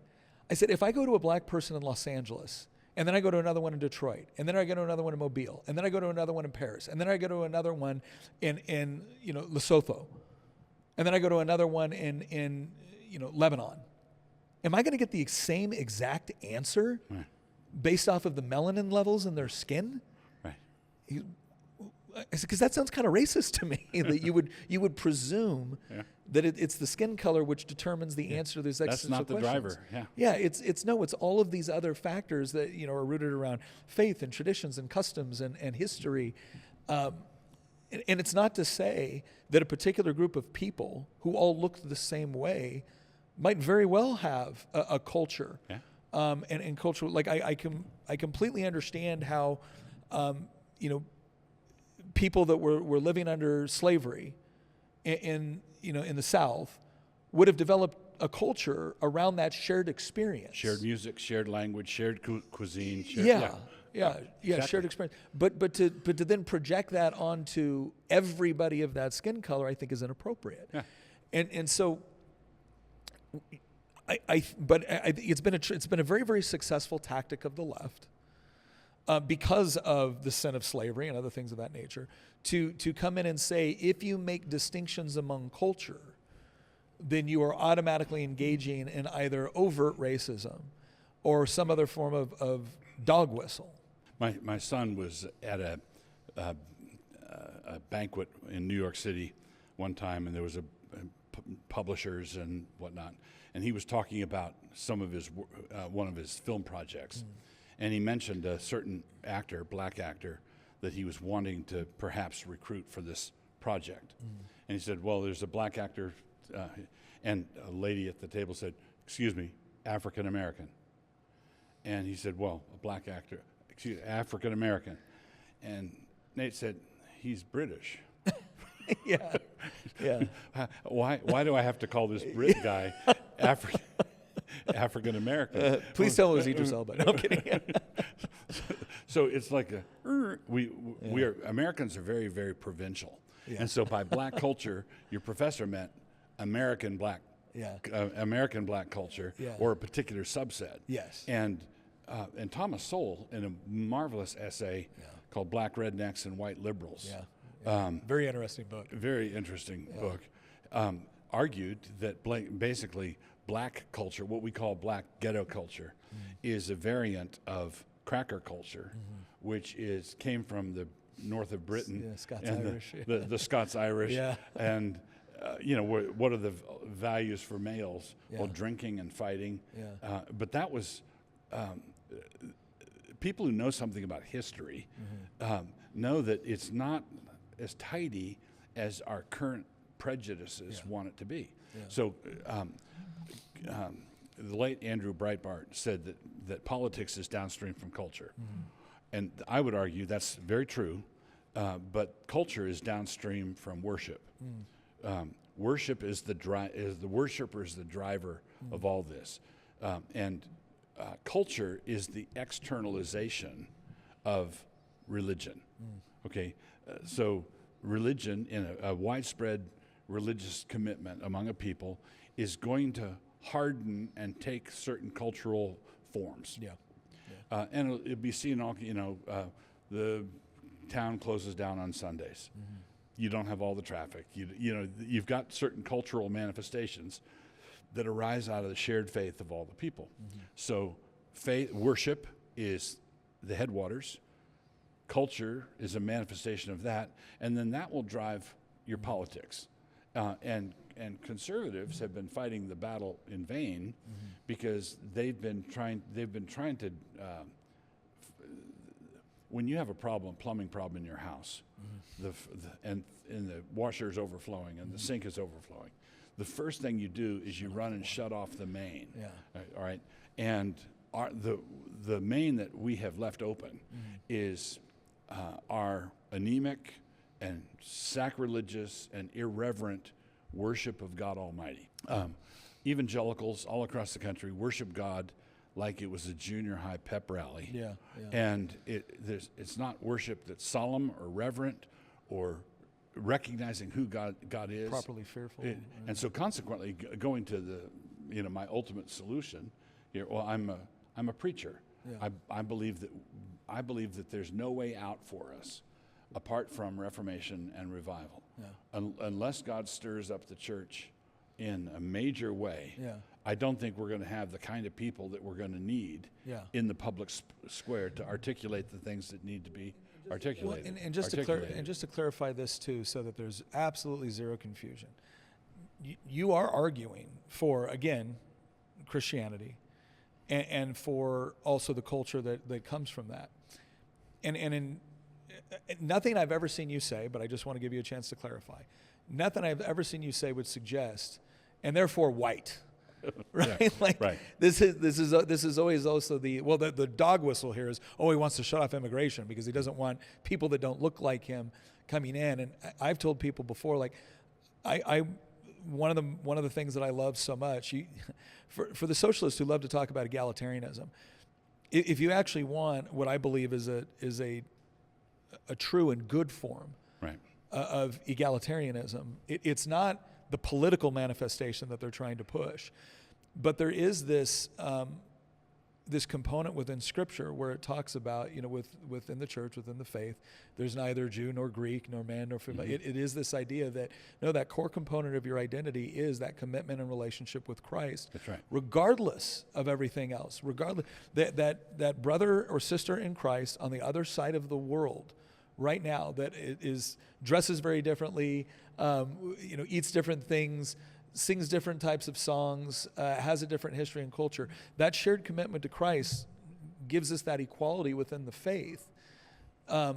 I said, if I go to a black person in Los Angeles, and then I go to another one in Detroit, and then I go to another one in Mobile, and then I go to another one in Paris, and then I go to another one in Lesotho, and then I go to another one in Lebanon. Am I going to get the same exact answer based off of the melanin levels in their skin? Right. I said, because that sounds kind of racist to me, that you would presume that it's the skin color which determines the answer to these existential questions. That's not the driver. Yeah, it's all of these other factors that are rooted around faith and traditions and customs and history. And it's not to say that a particular group of people who all look the same way might very well have a culture. Yeah. And culture, like I completely understand how people that were living under slavery in the South would have developed a culture around that shared experience. Shared music, shared language, shared cuisine. Exactly. Shared experience. But to then project that onto everybody of that skin color, I think is inappropriate. Yeah. And so it's been a very, very successful tactic of the left. Because of the sin of slavery and other things of that nature, to come in and say, if you make distinctions among culture, then you are automatically engaging in either overt racism or some other form of dog whistle. My son was at a banquet in New York City one time, and there was a publishers and whatnot, and he was talking about some of his one of his film projects, and he mentioned a certain actor, black actor, that he was wanting to perhaps recruit for this project. And he said, well, there's a black actor, and a lady at the table said, excuse me, African American. And he said, well, a black actor, African American. And Nate said, he's British. Yeah. Why do I have to call this Brit guy African American? Please tell him it was Idris Elba. No, I'm kidding. So it's like we are Americans are very, very provincial, and so by black culture, your professor meant American black, American black culture, or a particular subset. Yes. And Thomas Sowell, in a marvelous essay called "Black Rednecks and White Liberals," very interesting book. Very interesting book. Argued that basically black culture, what we call black ghetto culture, is a variant of cracker culture, which came from the north of Britain, Scots-Irish, the Scots-Irish, and what are the values for males? Well, drinking and fighting. But that was people who know something about history know that it's not as tidy as our current prejudices want it to be. So the late Andrew Breitbart said that politics is downstream from culture. And I would argue that's very true, but culture is downstream from worship. Worship is the worshiper is the driver of all this. And culture is the externalization of religion. Okay, so religion, in a widespread religious commitment among a people, is going to harden and take certain cultural forms. And it'll be seen all, the town closes down on Sundays. You don't have all the traffic. You've got certain cultural manifestations that arise out of the shared faith of all the people. So worship is the headwaters. Culture is a manifestation of that, and then that will drive your politics. And conservatives have been fighting the battle in vain because they've been trying to. When you have a plumbing problem in your house, and the washer is overflowing and the sink is overflowing, the first thing you do is you run and shut off the main. All right, and the main that we have left open is our anemic and sacrilegious and irreverent worship of God Almighty. Evangelicals all across the country worship God like it was a junior high pep rally. And it's not worship that's solemn or reverent or recognizing who God is. Properly fearful. And so consequently, going to my ultimate solution here, well, I'm a preacher. I believe that there's no way out for us apart from Reformation and revival. Unless God stirs up the church in a major way, I don't think we're going to have the kind of people that we're going to need in the public square to articulate the things that need to be articulated. Well, and just to clarify this too, so that there's absolutely zero confusion. You are arguing for, again, Christianity, and for also the culture that comes from that. And in nothing I've ever seen you say, but I just want to give you a chance to clarify. Nothing I've ever seen you say would suggest, and therefore white, right? This is always also the dog whistle here is, he wants to shut off immigration because he doesn't want people that don't look like him coming in. And I've told people before, like, one of the things that I love so much, for the socialists who love to talk about egalitarianism, if you actually want what I believe is a true and good form of egalitarianism, it's not the political manifestation that they're trying to push, but there is this component within Scripture where it talks about, within the church, within the faith, there's neither Jew nor Greek nor man nor female. It is this idea that that core component of your identity is that commitment and relationship with Christ. That's right. Regardless of everything else, regardless that brother or sister in Christ on the other side of the world right now that dresses very differently, eats different things, sings different types of songs, has a different history and culture. That shared commitment to Christ gives us that equality within the faith that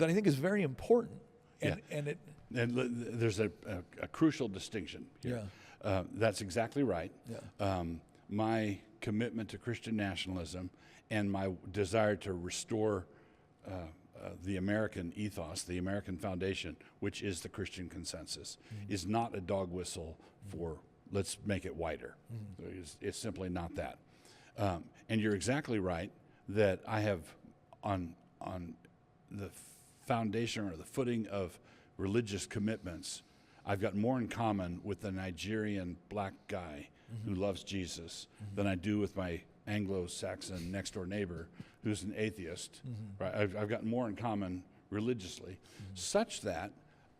I think is very important. And there's a crucial distinction here. That's exactly right. My commitment to Christian nationalism and my desire to restore the American ethos, the American foundation, which is the Christian consensus, is not a dog whistle for let's make it wider. It's simply not that. And you're exactly right that I have on the foundation or the footing of religious commitments, I've got more in common with the Nigerian black guy who loves Jesus than I do with my Anglo-Saxon next-door neighbor who's an atheist. Right? I've got more in common religiously, such that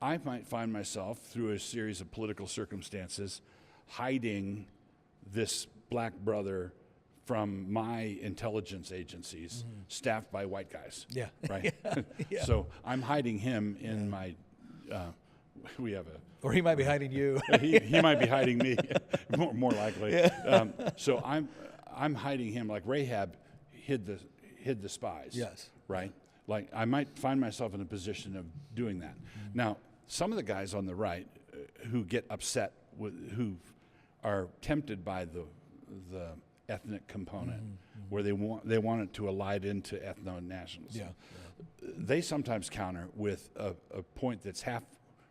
I might find myself, through a series of political circumstances, hiding this black brother from my intelligence agencies staffed by white guys. Right? So I'm hiding him in my... we have a... Or he might be hiding you. he might be hiding me, more likely. So I'm hiding him like Rahab hid the spies. Right? Like I might find myself in a position of doing that. Now, some of the guys on the right who get upset who are tempted by the ethnic component, where they want it to elide into ethno-nationalism. They sometimes counter with a point that's half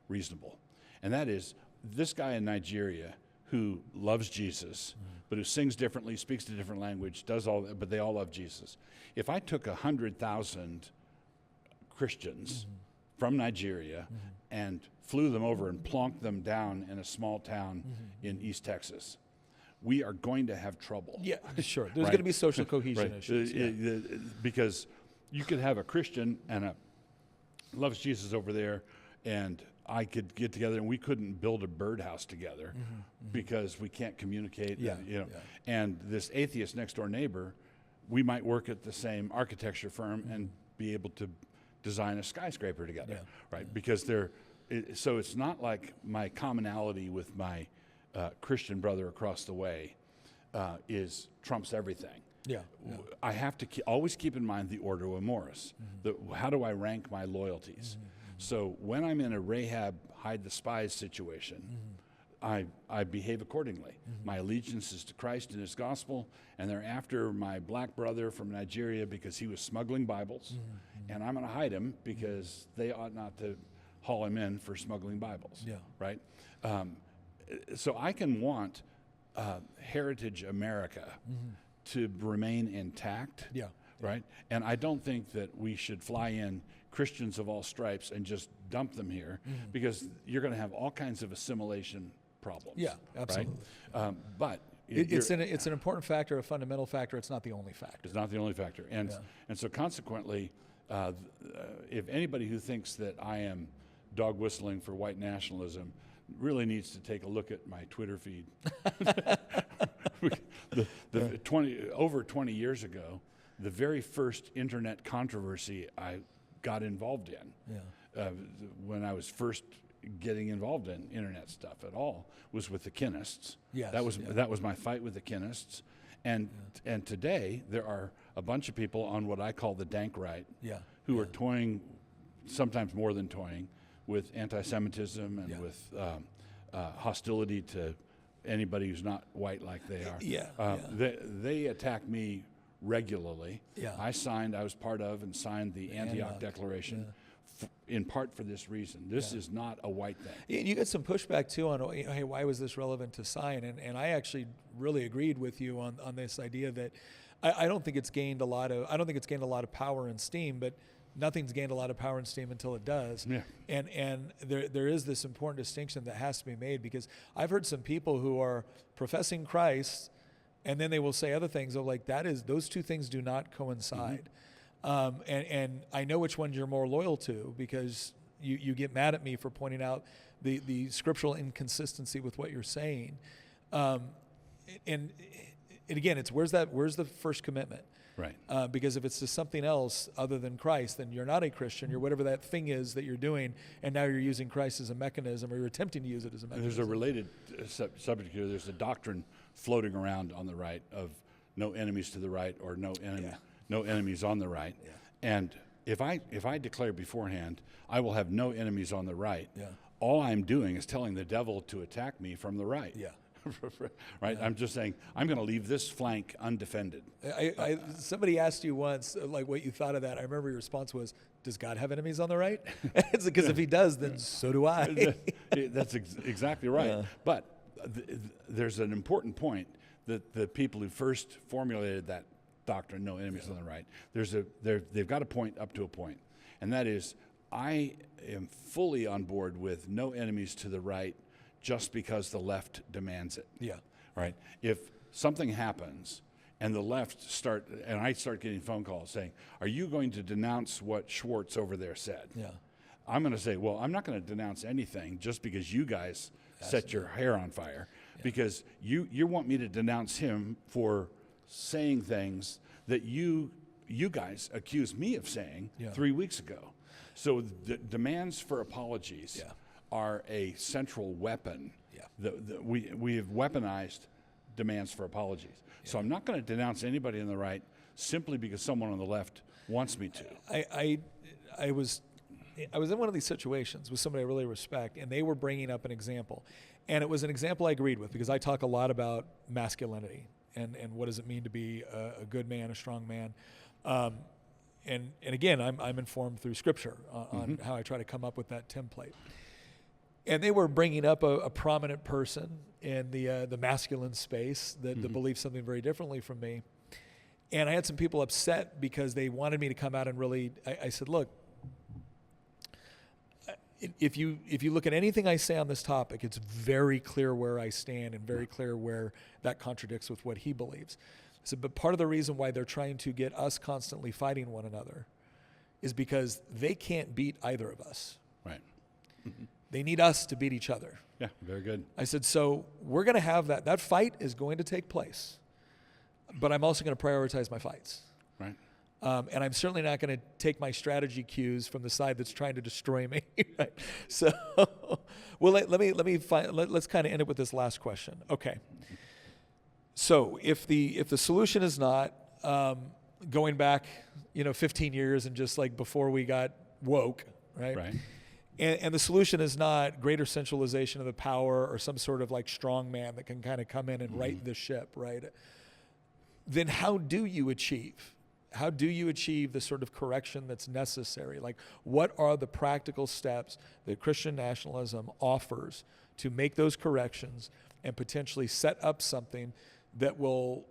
reasonable, and that is this guy in Nigeria who loves Jesus, but who sings differently, speaks a different language, but they all love Jesus. If I took 100,000 Christians from Nigeria and flew them over and plonked them down in a small town in East Texas, we are going to have trouble. Sure. There's going to be social cohesion issues. Because you could have a Christian and loves Jesus over there, and I could get together and we couldn't build a birdhouse together because we can't communicate. And this atheist next door neighbor, we might work at the same architecture firm and be able to design a skyscraper together, right? Because so it's not like my commonality with my Christian brother across the way trumps everything. I have to always keep in mind the order of Morris. How do I rank my loyalties? So when I'm in a Rahab hide the spies situation, I behave accordingly. My allegiance is to Christ and his gospel, and they're after my black brother from Nigeria because he was smuggling Bibles, and I'm going to hide him because they ought not to haul him in for smuggling Bibles, right? So I can want Heritage America to remain intact, right? And I don't think that we should fly in Christians of all stripes and just dump them here because you're going to have all kinds of assimilation problems. Absolutely. Right? But it's an important factor, a fundamental factor. It's not the only factor. It's not the only factor. And so consequently, if anybody who thinks that I am dog whistling for white nationalism really needs to take a look at my Twitter feed. Over 20 years ago, the very first internet controversy I got involved in, when I was first getting involved in internet stuff at all, was with the Kinnists. That was my fight with the Kinnists, and today there are a bunch of people on what I call the dank right, who are toying, sometimes more than toying, with anti-Semitism and with hostility to anybody who's not white like they are. They attack me regularly. I was part of and signed the Antioch Declaration in part for this reason. This is not a white thing. And you get some pushback too on, hey, why was this relevant to Zion? And I actually really agreed with you on this idea that I don't think it's gained a lot of power and steam, but nothing's gained a lot of power and steam until it does. And there is this important distinction that has to be made, because I've heard some people who are professing Christ, and then they will say other things of like, those two things do not coincide. And I know which ones you're more loyal to, because you get mad at me for pointing out the scriptural inconsistency with what you're saying. And again, it's where's the first commitment? Right. Because if it's just something else other than Christ, then you're not a Christian. You're whatever that thing is that you're doing, and now you're using Christ as a mechanism, or you're attempting to use it as a mechanism. There's a related subject here. There's a doctrine floating around on the right of no enemies to the right, or no enemies on the right. Yeah. And if I declare beforehand, I will have no enemies on the right, Yeah. all I'm doing is telling the devil to attack me from the right. Yeah. Right? I'm just saying, I'm going to leave this flank undefended. Somebody asked you once, like, what you thought of that. I remember your response was, does God have enemies on the right? It's because if he does, then so do I. That's exactly right. Yeah. But there's an important point that the people who first formulated that doctrine, no enemies on the right, they've got a point up to a point. And that is, I am fully on board with no enemies to the right just because the left demands it. Yeah. Right? If something happens and the left I start getting phone calls saying, are you going to denounce what Schwartz over there said? Yeah. I'm going to say, well, I'm not going to denounce anything just because you guys set your hair on fire, because you want me to denounce him for saying things that you guys accused me of saying 3 weeks ago. So the demands for apologies are a central weapon. Yeah. We have weaponized demands for apologies. Yeah. So I'm not going to denounce anybody on the right simply because someone on the left wants me to. I was in one of these situations with somebody I really respect, and they were bringing up an example. And it was an example I agreed with, because I talk a lot about masculinity and what does it mean to be a good man, a strong man. And again, I'm informed through Scripture on how I try to come up with that template. And they were bringing up a prominent person in the masculine space that believes something very differently from me. And I had some people upset because they wanted me to come out and really, I said, look, if you look at anything I say on this topic, it's very clear where I stand and very clear where that contradicts with what he believes. I said, but part of the reason why they're trying to get us constantly fighting one another is because they can't beat either of us. Right. They need us to beat each other. Yeah, very good. I said, so we're going to have that fight is going to take place, but I'm also going to prioritize my fights. Right. And I'm certainly not going to take my strategy cues from the side that's trying to destroy me. Right? So, well, let's kind of end it with this last question. Okay. So if the solution is not going back, 15 years and just like before we got woke, right? Right. And the solution is not greater centralization of the power or some sort of like strong man that can kind of come in and right the ship, right? Then how do you achieve the sort of correction that's necessary? Like, what are the practical steps that Christian nationalism offers to make those corrections and potentially set up something that will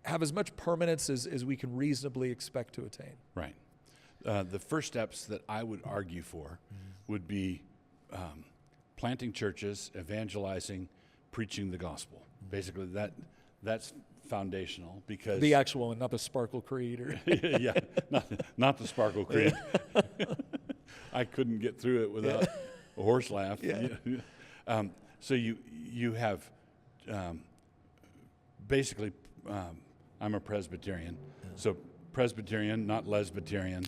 have as much permanence as we can reasonably expect to attain? Right. The first steps that I would argue for would be planting churches, evangelizing, preaching the gospel. Basically, that's foundational, because the actual one, not the Sparkle Creed, or yeah, not the Sparkle Creed. I couldn't get through it without a horse laugh. Yeah. So you have basically, I'm a Presbyterian, so Presbyterian, not Lesbiterian.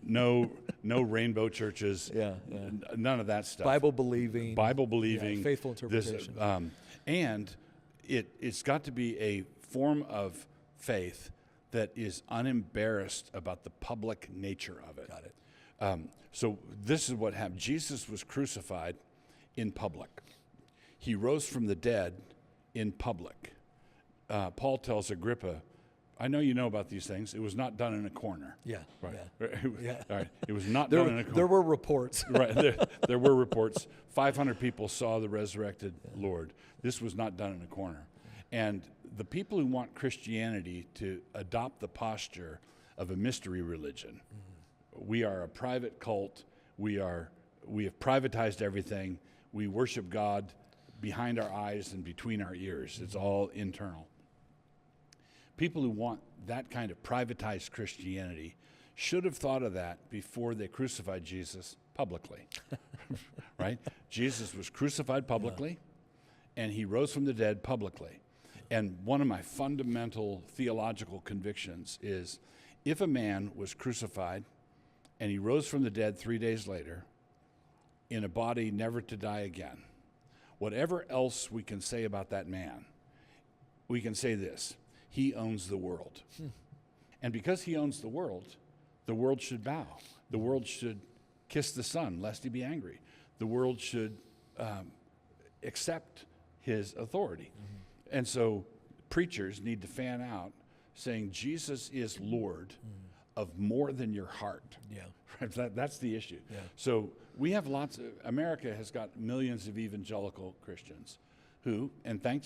No rainbow churches. None of that stuff. Bible believing, faithful interpretation. And it's got to be a form of faith that is unembarrassed about the public nature of it. Got it. So this is what happened. Jesus was crucified in public. He rose from the dead in public. Paul tells Agrippa, I know you know about these things. It was not done in a corner. Yeah. Right. Yeah. All right. It was not done in a corner. There were reports. Right. There were reports. 500 people saw the resurrected Lord. This was not done in a corner. And the people who want Christianity to adopt the posture of a mystery religion, we are a private cult. We have privatized everything. We worship God behind our eyes and between our ears. It's all internal. People who want that kind of privatized Christianity should have thought of that before they crucified Jesus publicly, right? Jesus was crucified publicly, and he rose from the dead publicly. And one of my fundamental theological convictions is if a man was crucified and he rose from the dead 3 days later in a body never to die again, whatever else we can say about that man, we can say this: he owns the world. And because he owns the world should bow. The world should kiss the Son, lest he be angry. The world should accept his authority. And so preachers need to fan out saying Jesus is Lord of more than your heart. Yeah. Right? That's the issue. Yeah. So we have America has got millions of evangelical Christians who, and thank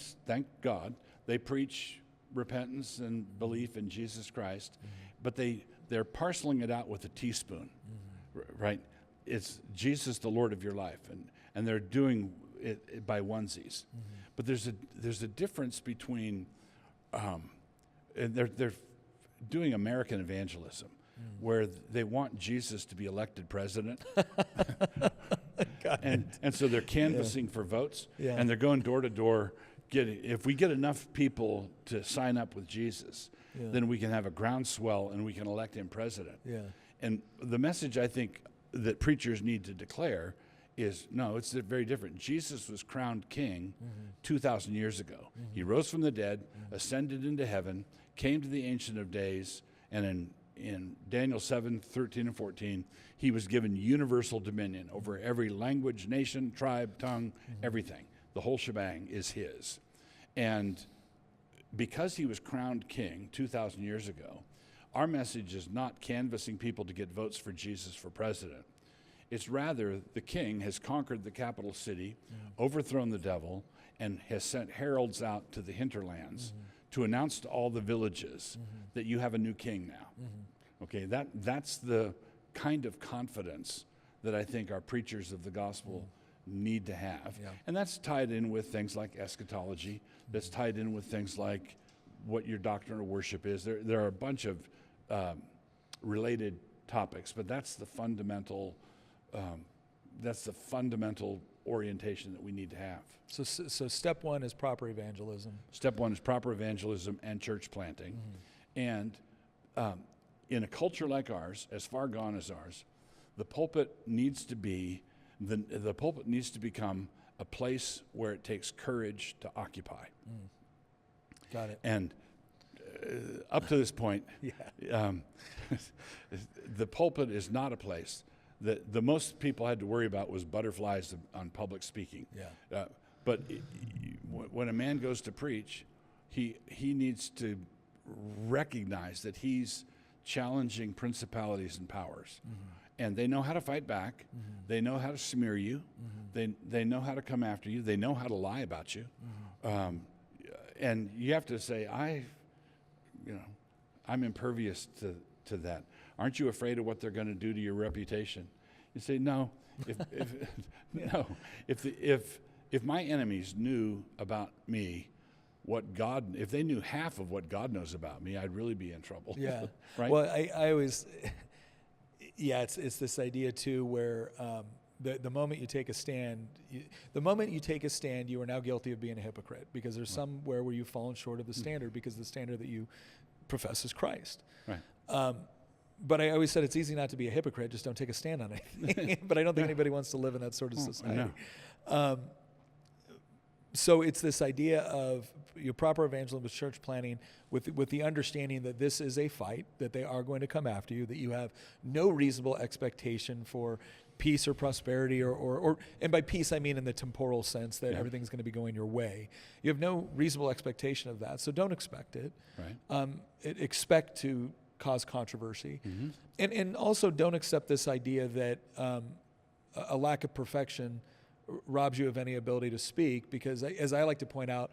God, they preach repentance and belief in Jesus Christ, but they're parceling it out with a teaspoon, right? It's Jesus, the Lord of your life, and they're doing it by onesies. But there's a difference between, and they're doing American evangelism, where they want Jesus to be elected president, and so they're canvassing for votes, and they're going door to door. If we get enough people to sign up with Jesus, then we can have a groundswell and we can elect him president. Yeah. And the message I think that preachers need to declare is, no, it's very different. Jesus was crowned king 2,000 years ago. He rose from the dead, ascended into heaven, came to the Ancient of Days, and in Daniel 7, 13 and 14, he was given universal dominion over every language, nation, tribe, tongue, everything. The whole shebang is his. And because he was crowned king 2,000 years ago, our message is not canvassing people to get votes for Jesus for president. It's rather the king has conquered the capital city, overthrown the devil, and has sent heralds out to the hinterlands to announce to all the villages that you have a new king now. Okay, that's the kind of confidence that I think our preachers of the gospel need to have. And that's tied in with things like eschatology. That's tied in with things like what your doctrine of worship is. There are a bunch of related topics, but that's the fundamental orientation that we need to have. So step one is proper evangelism. Step one is proper evangelism and church planting. And in a culture like ours, as far gone as ours, the pulpit needs to be the pulpit needs to become a place where it takes courage to occupy. Got it. And up to this point, the pulpit is not a place that the most people had to worry about was butterflies on public speaking. But when a man goes to preach, he needs to recognize that he's challenging principalities and powers. And they know how to fight back. They know how to smear you. They know how to come after you. They know how to lie about you. And you have to say, I'm impervious to that. Aren't you afraid of what they're going to do to your reputation? You say, no. If my enemies knew about me if they knew half of what God knows about me, I'd really be in trouble. Right? Well, I always, it's this idea too where the moment you take a stand, you are now guilty of being a hypocrite, because there's somewhere where you've fallen short of the standard, because the standard that you profess is Christ. Right. But I always said it's easy not to be a hypocrite, just don't take a stand on anything. But I don't think anybody wants to live in that sort of society. So it's this idea of your proper evangelism with church planting, with the understanding that this is a fight, that they are going to come after you, that you have no reasonable expectation for peace or prosperity, or and by peace I mean in the temporal sense that everything's going to be going your way. You have no reasonable expectation of that, so don't expect it. Right. Expect to cause controversy, and also don't accept this idea that a lack of perfection robs you of any ability to speak, because as I like to point out,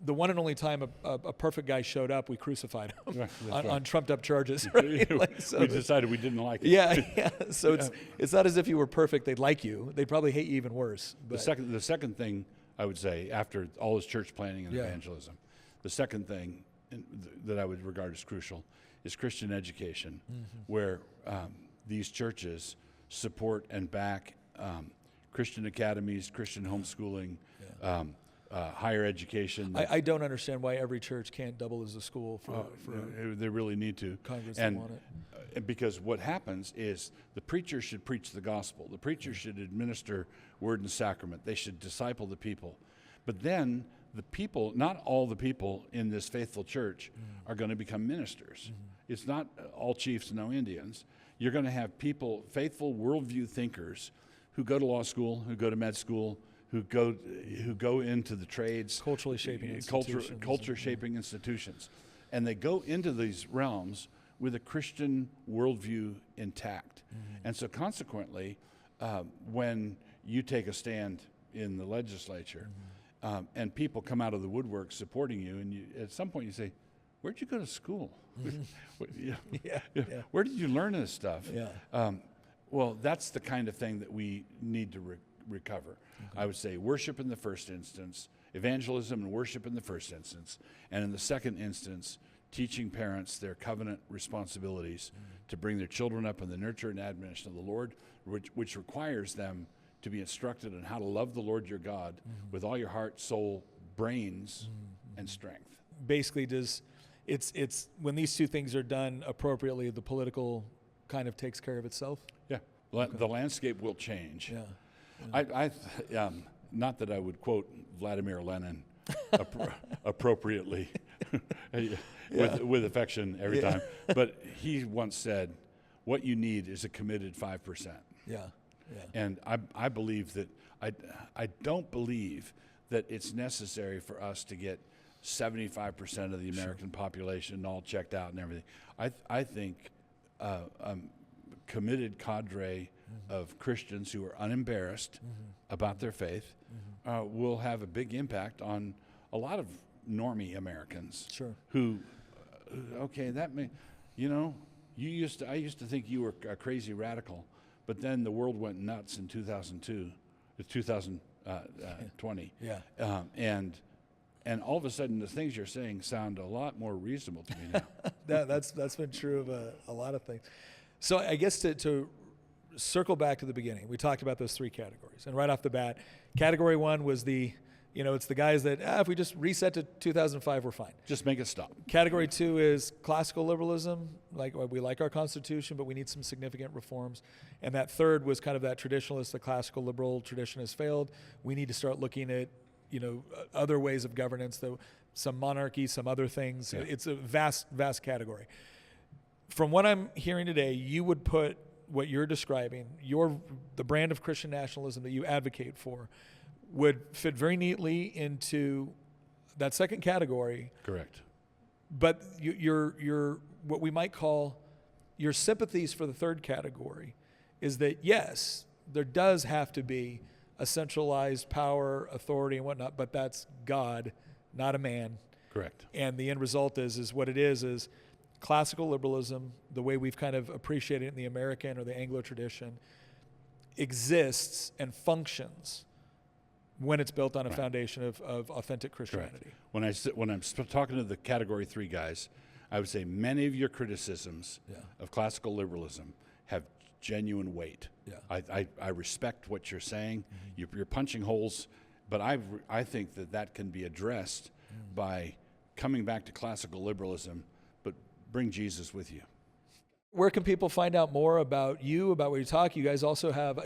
the one and only time a perfect guy showed up, we crucified him on trumped up charges. Right? We decided we didn't like it. So it's not as if you were perfect, they'd like you. They'd probably hate you even worse. But the second thing I would say, after all this church planting and evangelism, the second thing that I would regard as crucial is Christian education, where these churches support and back Christian academies, Christian homeschooling, higher education. I don't understand why every church can't double as a school for they really need to. Congress that want it. Because what happens is the preacher should preach the gospel. The preacher should administer word and sacrament. They should disciple the people. But then the people, not all the people in this faithful church are going to become ministers. It's not all chiefs, no Indians. You're going to have people, faithful worldview thinkers, who go to law school, who go to med school, who go into the trades, Culturally shaping institutions. culture shaping institutions, and they go into these realms with a Christian worldview intact. And so consequently, when you take a stand in the legislature, and people come out of the woodwork supporting you, and at some point you say, "Where'd you go to school? Where did you learn this stuff?" Well, that's the kind of thing that we need to recover. I would say worship in the first instance, evangelism and worship in the first instance, and in the second instance, teaching parents their covenant responsibilities to bring their children up in the nurture and admonition of the Lord, which requires them to be instructed on how to love the Lord your God with all your heart, soul, brains, and strength. Basically, it's when these two things are done appropriately, the political kind of takes care of itself? Yeah. The landscape will change. Yeah. Not that I would quote Vladimir Lenin appropriately with affection every time, but he once said, "What you need is a committed 5%." Yeah. And I believe that I don't believe that it's necessary for us to get 75% of the American population all checked out and everything. I think committed cadre of Christians who are unembarrassed about their faith will have a big impact on a lot of normie Americans. Sure. Who, okay, that may, I used to think you were a crazy radical, but then the world went nuts in 2020. Yeah. And all of a sudden, the things you're saying sound a lot more reasonable to me now. That's been true of a lot of things. So I guess to circle back to the beginning, we talked about those three categories. And right off the bat, category one was it's the guys that, if we just reset to 2005, we're fine. Just make it stop. Category two is classical liberalism. We like our Constitution, but we need some significant reforms. And that third was kind of that traditionalist, the classical liberal tradition has failed. We need to start looking at other ways of governance, though, some monarchy, some other things. Yeah. It's a vast category. From what I'm hearing today, you would put what you're describing, the brand of Christian nationalism that you advocate for, would fit very neatly into that second category. Correct. But your what we might call your sympathies for the third category is that, yes, there does have to be a centralized power, authority, and whatnot, but that's God, not a man. Correct. And the end result is what it is classical liberalism, the way we've kind of appreciated it in the American or the Anglo tradition, exists and functions when it's built on a foundation of authentic Christianity. Correct. When I'm talking to the category 3 guys, I would say many of your criticisms of classical liberalism have genuine weight. Yeah. I respect what you're saying. You're punching holes, but I think that can be addressed by coming back to classical liberalism, but bring Jesus with you. Where can people find out more about you, about what you talk? You guys also have a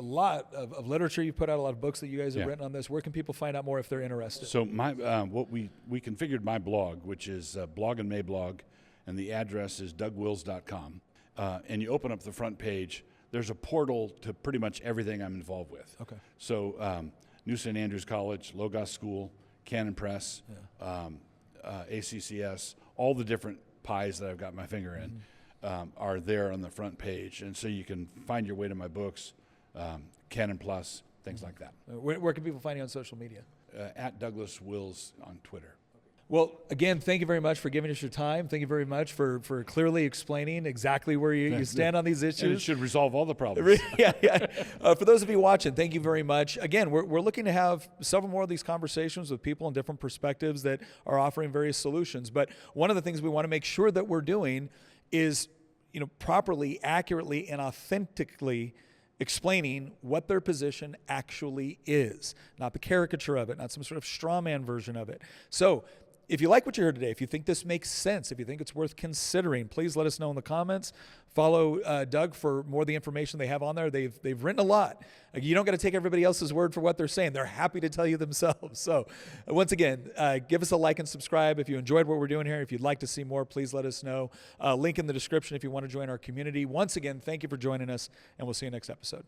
lot of literature. You put out a lot of books that you guys have written on this. Where can people find out more if they're interested? So we configured my blog, which is Blog and Mayblog, and the address is dougwills.com. And you open up the front page, there's a portal to pretty much everything I'm involved with. Okay. So New St. Andrews College, Logos School, Canon Press, ACCS, all the different pies that I've got my finger in are there on the front page. And so you can find your way to my books, Canon Plus, things like that. Where can people find you on social media? At Douglas Wills on Twitter. Well, again, thank you very much for giving us your time. Thank you very much for clearly explaining exactly where you stand on these issues. And it should resolve all the problems. For those of you watching, thank you very much. Again, we're looking to have several more of these conversations with people in different perspectives that are offering various solutions. But one of the things we want to make sure that we're doing is, properly, accurately, and authentically explaining what their position actually is, not the caricature of it, not some sort of straw man version of it. So if you like what you heard today, if you think this makes sense, if you think it's worth considering, please let us know in the comments. Follow Doug for more of the information they have on there. They've written a lot. You don't got to take everybody else's word for what they're saying. They're happy to tell you themselves. So once again, give us a like and subscribe if you enjoyed what we're doing here. If you'd like to see more, please let us know. Link in the description if you want to join our community. Once again, thank you for joining us, and we'll see you next episode.